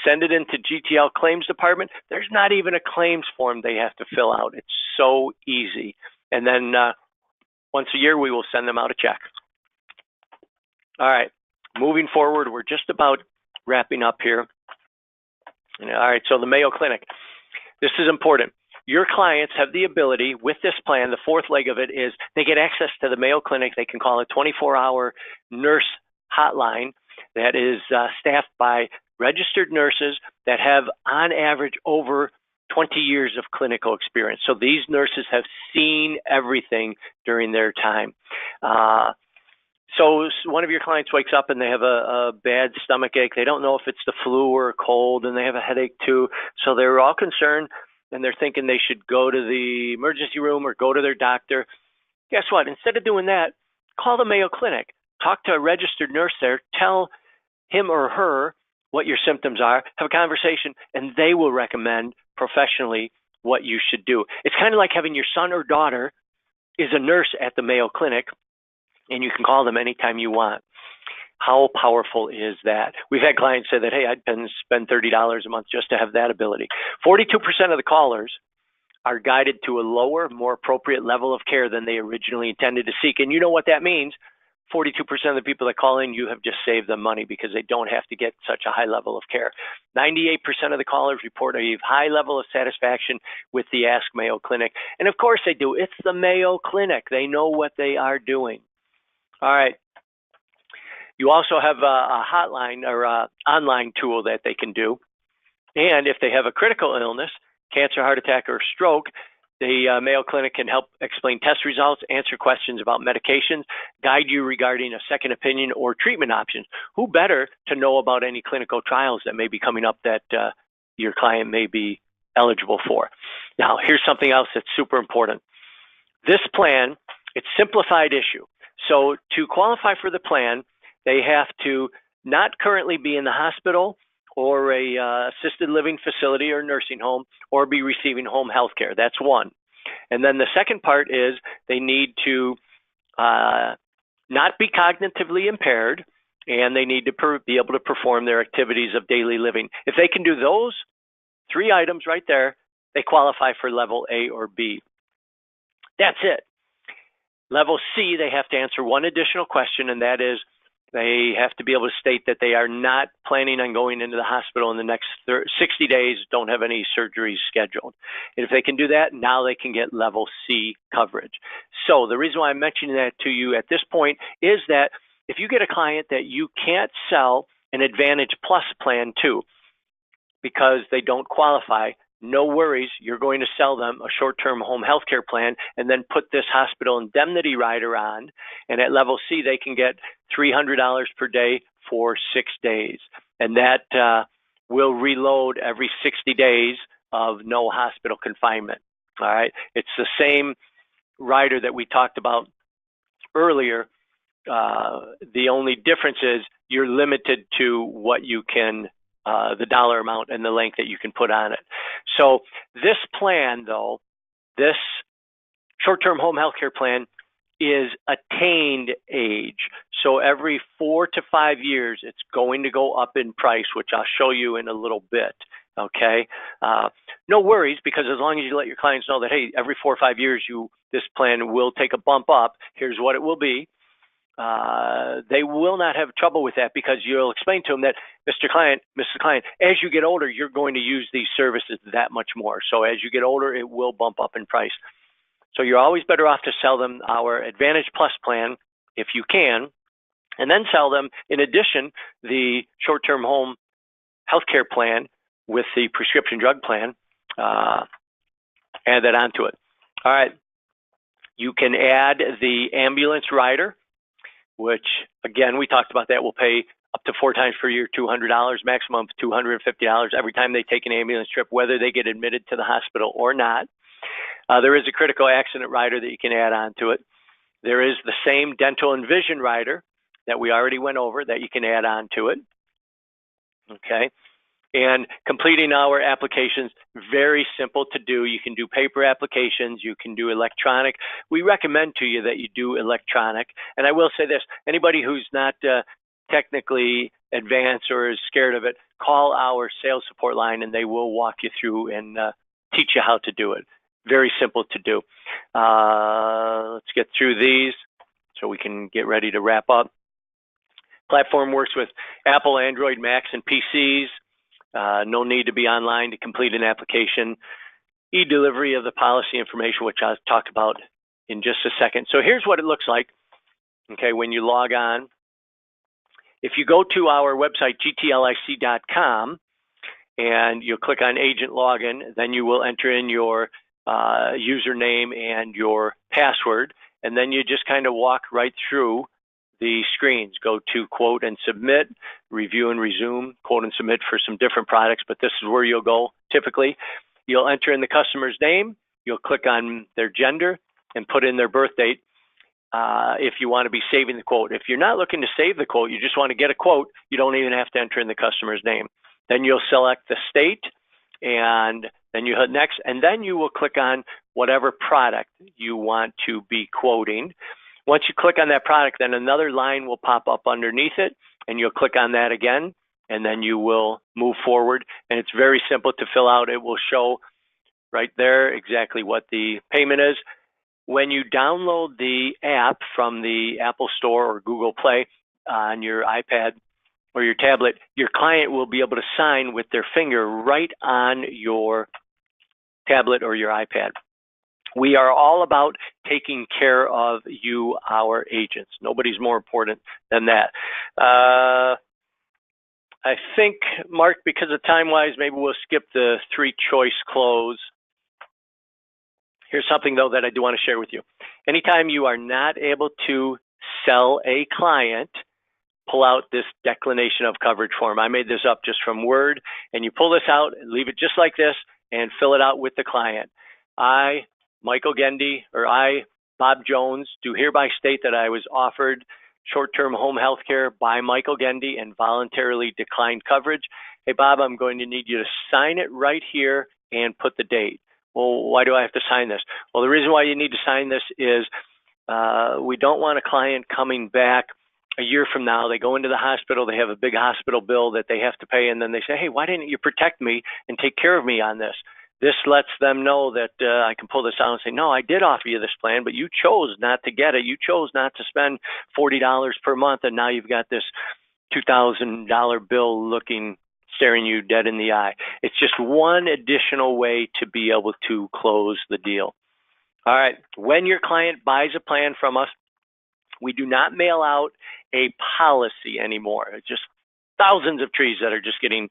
send it into GTL Claims Department. There's not even a claims form they have to fill out. It's so easy. And then once a year, we will send them out a check. All right, moving forward, we're just about wrapping up here. All right, so the Mayo Clinic. This is important. Your clients have the ability with this plan, the fourth leg of it is they get access to the Mayo Clinic. They can call a 24-hour nurse hotline that is staffed by registered nurses that have, on average, over 20 years of clinical experience. So these nurses have seen everything during their time. So one of your clients wakes up and they have a bad stomach ache. They don't know if it's the flu or a cold, and they have a headache too. So they're all concerned, and they're thinking they should go to the emergency room or go to their doctor. Guess what? Instead of doing that, call the Mayo Clinic. Talk to a registered nurse there. Tell him or her what your symptoms are. Have a conversation, and they will recommend professionally what you should do. It's kind of like having your son or daughter is a nurse at the Mayo Clinic, and you can call them anytime you want. How powerful is that? We've had clients say that, hey, I'd spend $30 a month just to have that ability. 42% of the callers are guided to a lower, more appropriate level of care than they originally intended to seek. And you know what that means? 42% of the people that call in, you have just saved them money because they don't have to get such a high level of care. 98% of the callers report a high level of satisfaction with the Ask Mayo Clinic. And of course they do. It's the Mayo Clinic. They know what they are doing. All right. You also have a hotline or a online tool that they can do. And if they have a critical illness, cancer, heart attack, or stroke, the Mayo Clinic can help explain test results, answer questions about medications, guide you regarding a second opinion or treatment options. Who better to know about any clinical trials that may be coming up that your client may be eligible for? Now, here's something else that's super important. This plan, it's simplified issue. So to qualify for the plan, they have to not currently be in the hospital or a assisted living facility or nursing home, or be receiving home health care. That's one. And then the second part is they need to not be cognitively impaired, and they need to be able to perform their activities of daily living. If they can do those three items right there, they qualify for level A or B. That's it. Level C, they have to answer one additional question, and that is, they have to be able to state that they are not planning on going into the hospital in the next 60 days, don't have any surgeries scheduled. And if they can do that, now they can get level C coverage. So the reason why I'm mentioning that to you at this point is that if you get a client that you can't sell an Advantage Plus plan to because they don't qualify, no worries, you're going to sell them a short-term home health care plan and then put this hospital indemnity rider on. And at level C, they can get $300 per day for 6 days. And that will reload every 60 days of no hospital confinement. All right. It's the same rider that we talked about earlier. The only difference is you're limited to what you can the dollar amount and the length that you can put on it. So this plan, though, this short-term home health care plan is attained age. So every 4 to 5 years, it's going to go up in price, which I'll show you in a little bit. Okay. No worries, because as long as you let your clients know that, hey, every 4 or 5 years, this plan will take a bump up. Here's what it will be. They will not have trouble with that, because you'll explain to them that, Mr. Client, Mrs. Client, as you get older, you're going to use these services that much more. So as you get older, it will bump up in price. So you're always better off to sell them our Advantage Plus plan if you can, and then sell them, in addition, the short-term home healthcare plan with the prescription drug plan. Add that onto it. All right. You can add the ambulance rider, which, again, we talked about that. We'll pay up to 4 times per year, $200, maximum of $250 every time they take an ambulance trip, whether they get admitted to the hospital or not. There is a critical accident rider that you can add on to it. There is the same dental and vision rider that we already went over that you can add on to it. Okay. And completing our applications, very simple to do. You can do paper applications. You can do electronic. We recommend to you that you do electronic. And I will say this, anybody who's not technically advanced or is scared of it, call our sales support line and they will walk you through and teach you how to do it. Very simple to do. Let's get through these so we can get ready to wrap up. Platform works with Apple, Android, Macs, and PCs. No need to be online to complete an application. E-delivery of the policy information, which I'll talk about in just a second. So here's what it looks like, okay, when you log on. If you go to our website, gtlic.com, and you'll click on Agent Login, then you will enter in your username and your password, and then you just kind of walk right through the screens. Go to quote and submit, review and resume, quote and submit for some different products, but this is where you'll go typically. You'll enter in the customer's name, you'll click on their gender and put in their birth date if you want to be saving the quote. If you're not looking to save the quote, you just want to get a quote, you don't even have to enter in the customer's name. Then you'll select the state, and then you hit next, and then you will click on whatever product you want to be quoting. Once you click on that product, then another line will pop up underneath it, and you'll click on that again, and then you will move forward. And it's very simple to fill out. It will show right there exactly what the payment is. when you download the app from the Apple Store or Google Play on your iPad or your tablet, your client will be able to sign with their finger right on your tablet or your iPad. We are all about taking care of you, our agents. Nobody's more important than that. I think, Mark, because of time-wise, maybe we'll skip the three-choice close. Here's something, though, that I do want to share with you. Anytime you are not able to sell a client, pull out this declination of coverage form. I made this up just from Word, and you pull this out, leave it just like this, and fill it out with the client. I, Michael Gendy, or I, Bob Jones, do hereby state that I was offered short-term home health care by Michael Gendy and voluntarily declined coverage. Hey, Bob, I'm going to need you to sign it right here and put the date. Well, why do I have to sign this? Well, the reason why you need to sign this is we don't want a client coming back a year from now. They go into the hospital, they have a big hospital bill that they have to pay, and then they say, hey, why didn't you protect me and take care of me on this? This lets them know that I can pull this out and say, no, I did offer you this plan, but you chose not to get it. You chose not to spend $40 per month, and now you've got this $2,000 bill staring you dead in the eye. It's just one additional way to be able to close the deal. All right, when your client buys a plan from us, we do not mail out a policy anymore. It's just thousands of trees that are just getting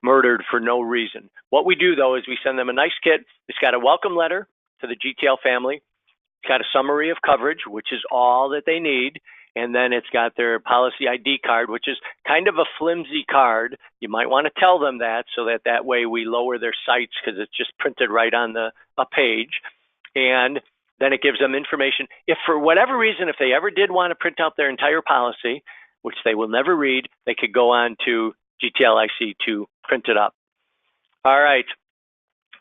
murdered for no reason. What we do, though, is we send them a nice kit. It's got a welcome letter to the GTL family. It's got a summary of coverage, which is all that they need. And then it's got their policy ID card, which is kind of a flimsy card. You might want to tell them that so that way we lower their sights because it's just printed right on a page. And then it gives them information. If for whatever reason, if they ever did want to print out their entire policy, which they will never read, they could go on to GTLIC to print it up. All right.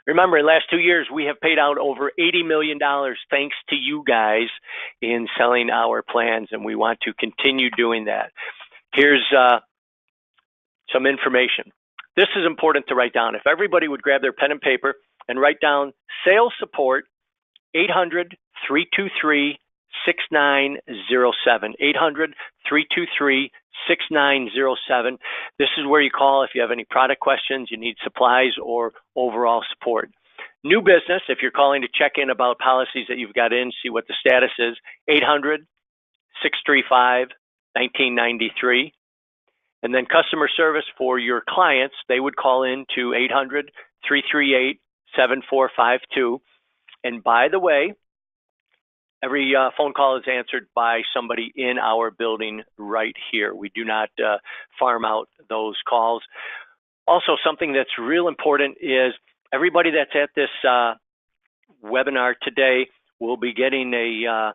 Remember, in the last 2 years, we have paid out over $80 million thanks to you guys in selling our plans, and we want to continue doing that. Here's some information. This is important to write down. If everybody would grab their pen and paper and write down sales support, 800-323-6907, 800-323-6907. This is where you call if you have any product questions, you need supplies, or overall support. New business, if you're calling to check in about policies that you've got in, see what the status is, 800-635-1993. And then customer service for your clients, they would call in to 800-338-7452. And by the way, every phone call is answered by somebody in our building right here. We do not farm out those calls. Also, something that's real important is everybody that's at this webinar today will be getting an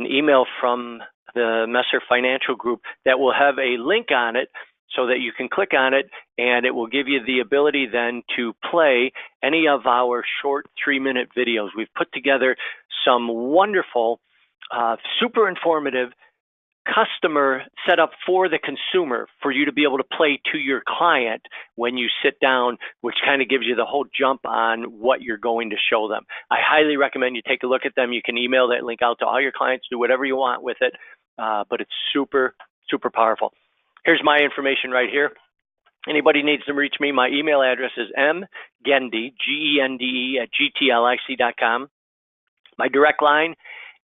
email from the Messer Financial Group that will have a link on it so that you can click on it, and it will give you the ability then to play any of our short 3-minute videos. We've put together some wonderful, super informative customer setup for the consumer for you to be able to play to your client when you sit down, which kind of gives you the whole jump on what you're going to show them. I highly recommend you take a look at them. You can email that link out to all your clients, do whatever you want with it, but it's super, super powerful. Here's my information right here. Anybody needs to reach me, my email address is mgende, G-E-N-D-E, @gtlic.com. My direct line,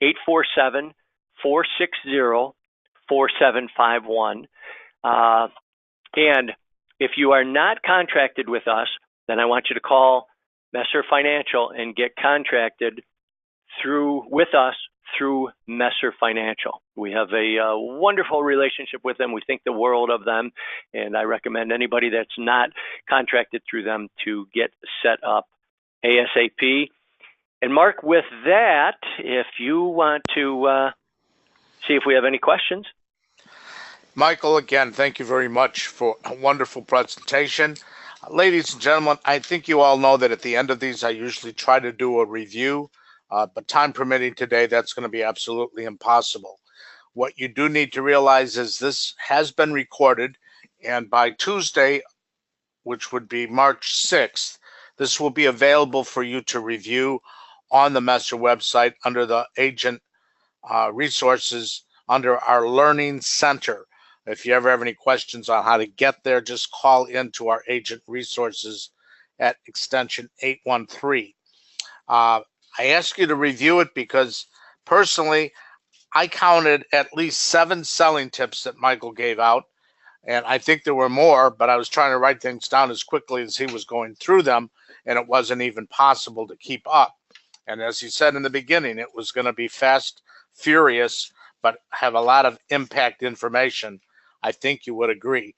847-460-4751. And if you are not contracted with us, then I want you to call Messer Financial and get contracted with us through Messer Financial. We have a wonderful relationship with them. We think the world of them, and I recommend anybody that's not contracted through them to get set up ASAP. And Mark, with that, if you want to see if we have any questions. Michael, again, thank you very much for a wonderful presentation. Ladies and gentlemen, I think you all know that at the end of these, I usually try to do a review, but time permitting today, that's going to be absolutely impossible. What you do need to realize is this has been recorded, and by Tuesday, which would be March 6th, this will be available for you to review on the Messer website under the agent resources under our Learning Center. If you ever have any questions on how to get there, just call into our agent resources at extension 813. I ask you to review it because personally, I counted at least 7 selling tips that Michael gave out. And I think there were more, but I was trying to write things down as quickly as he was going through them, and it wasn't even possible to keep up. And as he said in the beginning, it was going to be fast, furious, but have a lot of impact information. I think you would agree.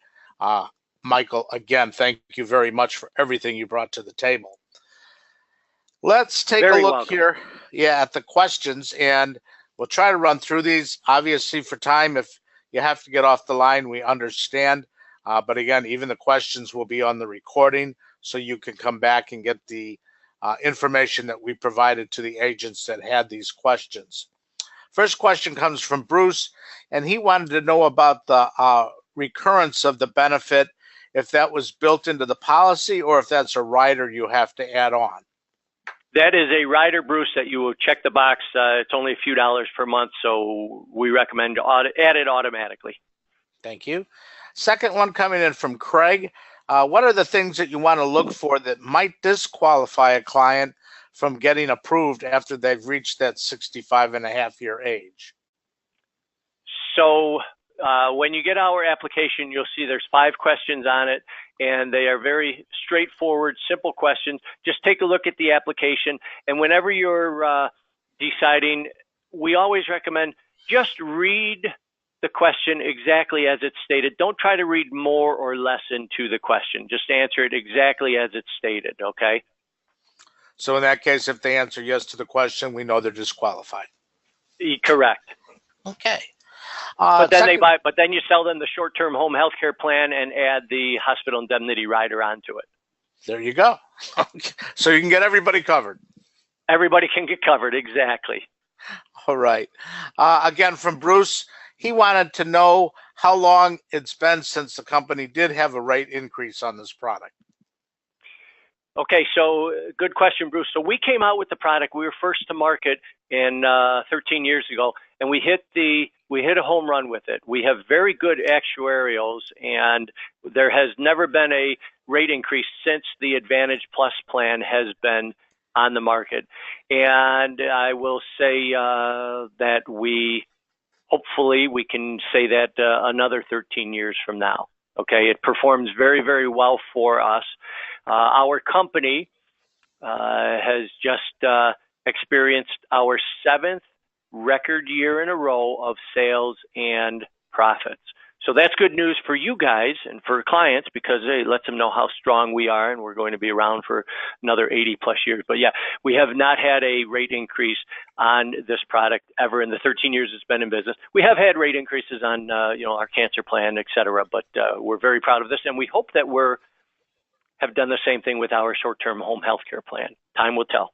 Michael, again, thank you very much for everything you brought to the table. Let's take a look here, at the questions, and we'll try to run through these. Obviously, for time, if you have to get off the line, we understand. But again, even the questions will be on the recording, so you can come back and get the information that we provided to the agents that had these questions. First question comes from Bruce, and he wanted to know about the recurrence of the benefit, if that was built into the policy or if that's a rider you have to add on. That is a rider, Bruce, that you will check the box. It's only a few dollars per month, so we recommend to add it automatically. Thank you. Second one coming in from Craig. What are the things that you want to look for that might disqualify a client from getting approved after they've reached that 65.5-year age? So when you get our application, you'll see there's 5 questions on it, and they are very straightforward, simple questions. Just take a look at the application, and whenever you're deciding, we always recommend just read the question exactly as it's stated. Don't try to read more or less into the question. Just answer it exactly as it's stated, okay? So in that case, if they answer yes to the question, we know they're disqualified. Correct. Okay. But then you sell them the short-term home health care plan and add the hospital indemnity rider onto it. There you go. So you can get everybody covered. Everybody can get covered, exactly. All right. Again, from Bruce, he wanted to know how long it's been since the company did have a rate increase on this product. Okay, so good question, Bruce. So we came out with the product. We were first to market in 13 years ago, and we hit a home run with it. We have very good actuarials, and there has never been a rate increase since the Advantage Plus plan has been on the market. And I will say that hopefully we can say that another 13 years from now. Okay, it performs very, very well for us. Our company has just experienced our 7th record year in a row of sales and profits. So that's good news for you guys and for clients because it lets them know how strong we are, and we're going to be around for another 80 plus years. But yeah, we have not had a rate increase on this product ever in the 13 years it's been in business. We have had rate increases on our cancer plan, et cetera, but we're very proud of this, and we hope that have done the same thing with our short-term home health care plan. Time will tell.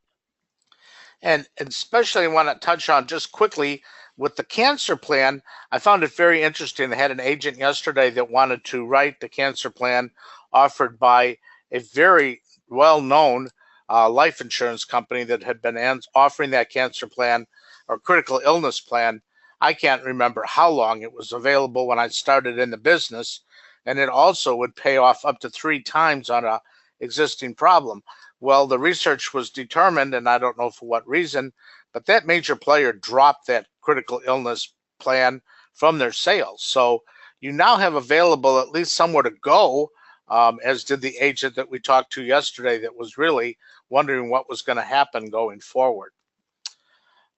And especially I want to touch on just quickly with the cancer plan. I found it very interesting. I had an agent yesterday that wanted to write the cancer plan offered by a very well-known life insurance company that had been offering that cancer plan or critical illness plan. I can't remember how long it was available when I started in the business. And it also would pay off up to 3 times on a existing problem. Well, the research was determined, and I don't know for what reason, but that major player dropped that critical illness plan from their sales. So you now have available at least somewhere to go, as did the agent that we talked to yesterday that was really wondering what was going to happen going forward.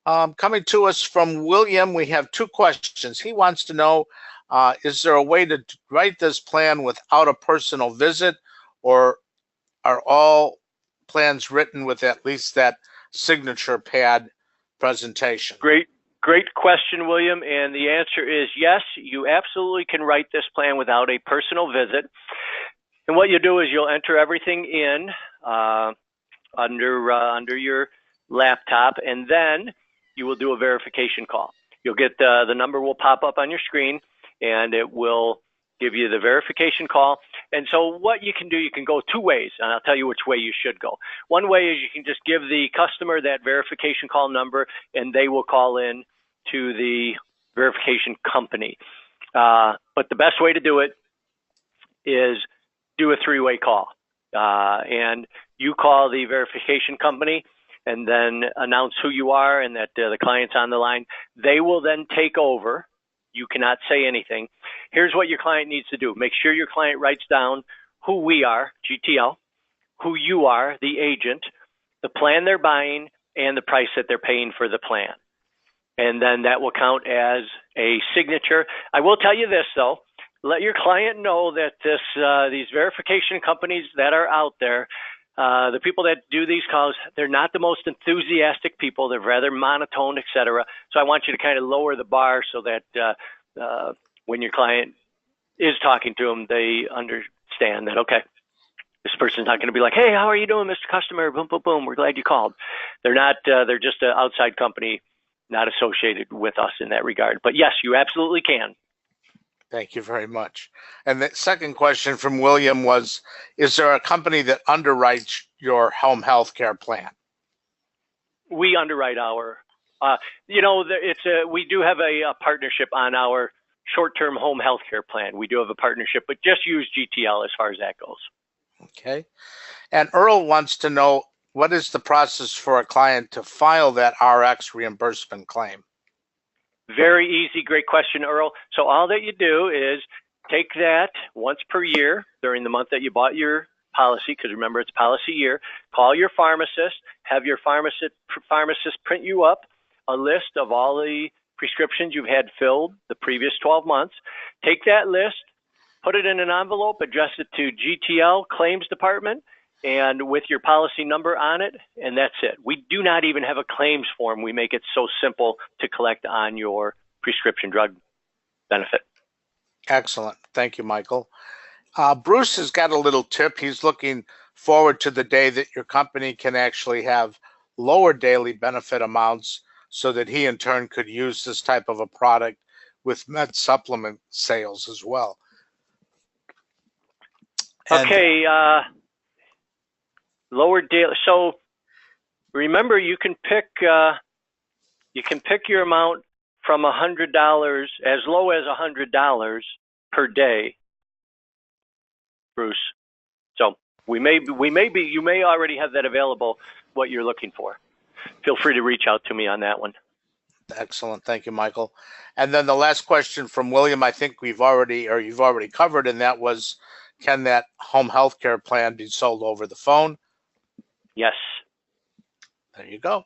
Coming to us from William, we have 2 questions. He wants to know, is there a way to write this plan without a personal visit, or are all plans written with at least that signature pad presentation? Great question, William. And the answer is yes, you absolutely can write this plan without a personal visit. And what you do is you'll enter everything in under your laptop, and then you will do a verification call. You'll get the number will pop up on your screen, and it will give you the verification call. And so what you can do, you can go two ways, and I'll tell you which way you should go. One way is you can just give the customer that verification call number, and they will call in to the verification company. But the best way to do it is do a three-way call. And you call the verification company and then announce who you are and that the client's on the line. They will then take over. You cannot say anything. Here's what your client needs to do. Make sure your client writes down who we are, GTL, who you are, the agent, the plan they're buying, and the price that they're paying for the plan. And then that will count as a signature. I will tell you this, though. Let your client know that these verification companies that are out there, the people that do these calls, they're not the most enthusiastic people. They're rather monotone, et cetera. So I want you to kind of lower the bar so that when your client is talking to them, they understand that, okay, this person's not going to be like, hey, how are you doing, Mr. Customer? Boom, boom, boom. We're glad you called. They're not, they're just an outside company, not associated with us in that regard. But yes, you absolutely can. Thank you very much. And the second question from William was, is there a company that underwrites your home health care plan? We underwrite our, we do have a partnership on our short-term home health care plan. We do have a partnership, but just use GTL as far as that goes. Okay. And Earl wants to know, what is the process for a client to file that RX reimbursement claim? Very easy. Great question, Earl. So all that you do is take that once per year during the month that you bought your policy, because remember, it's policy year. Call your pharmacist, have your pharmacist print you up a list of all the prescriptions you've had filled the previous 12 months. Take that list, put it in an envelope, address it to GTL Claims Department, and with your policy number on it, and that's it. We do not even have a claims form. We make it so simple to collect on your prescription drug benefit. Excellent. Thank you, Michael. Bruce has got a little tip. He's looking forward to the day that your company can actually have lower daily benefit amounts so that he in turn could use this type of a product with med supplement sales as well. Okay. Lower daily. So remember, you can pick your amount from $100 as low as $100 per day, Bruce. So you may already have that available. What you're looking for. Feel free to reach out to me on that one. Excellent. Thank you, Michael. And then the last question from William, I think you've already covered, and that was, can that home health care plan be sold over the phone? Yes. There you go.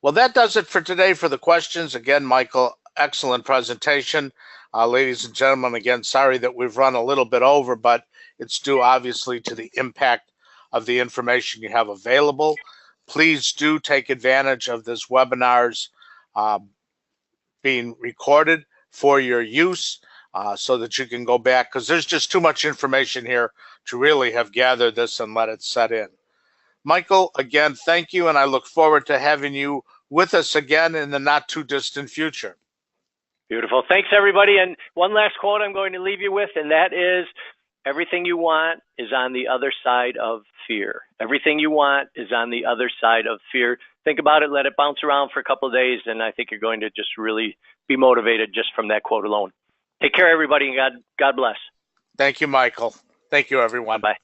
Well, that does it for today for the questions. Again, Michael, excellent presentation. Ladies and gentlemen, again, sorry that we've run a little bit over, but it's due obviously to the impact of the information you have available. Please do take advantage of this webinar's being recorded for your use so that you can go back, because there's just too much information here to really have gathered this and let it set in. Michael, again, thank you, and I look forward to having you with us again in the not too distant future. Beautiful. Thanks, everybody. And one last quote I'm going to leave you with, and that is, everything you want is on the other side of fear. Everything you want is on the other side of fear. Think about it, let it bounce around for a couple of days, and I think you're going to just really be motivated just from that quote alone. Take care, everybody, and God bless. Thank you, Michael. Thank you, everyone. Bye.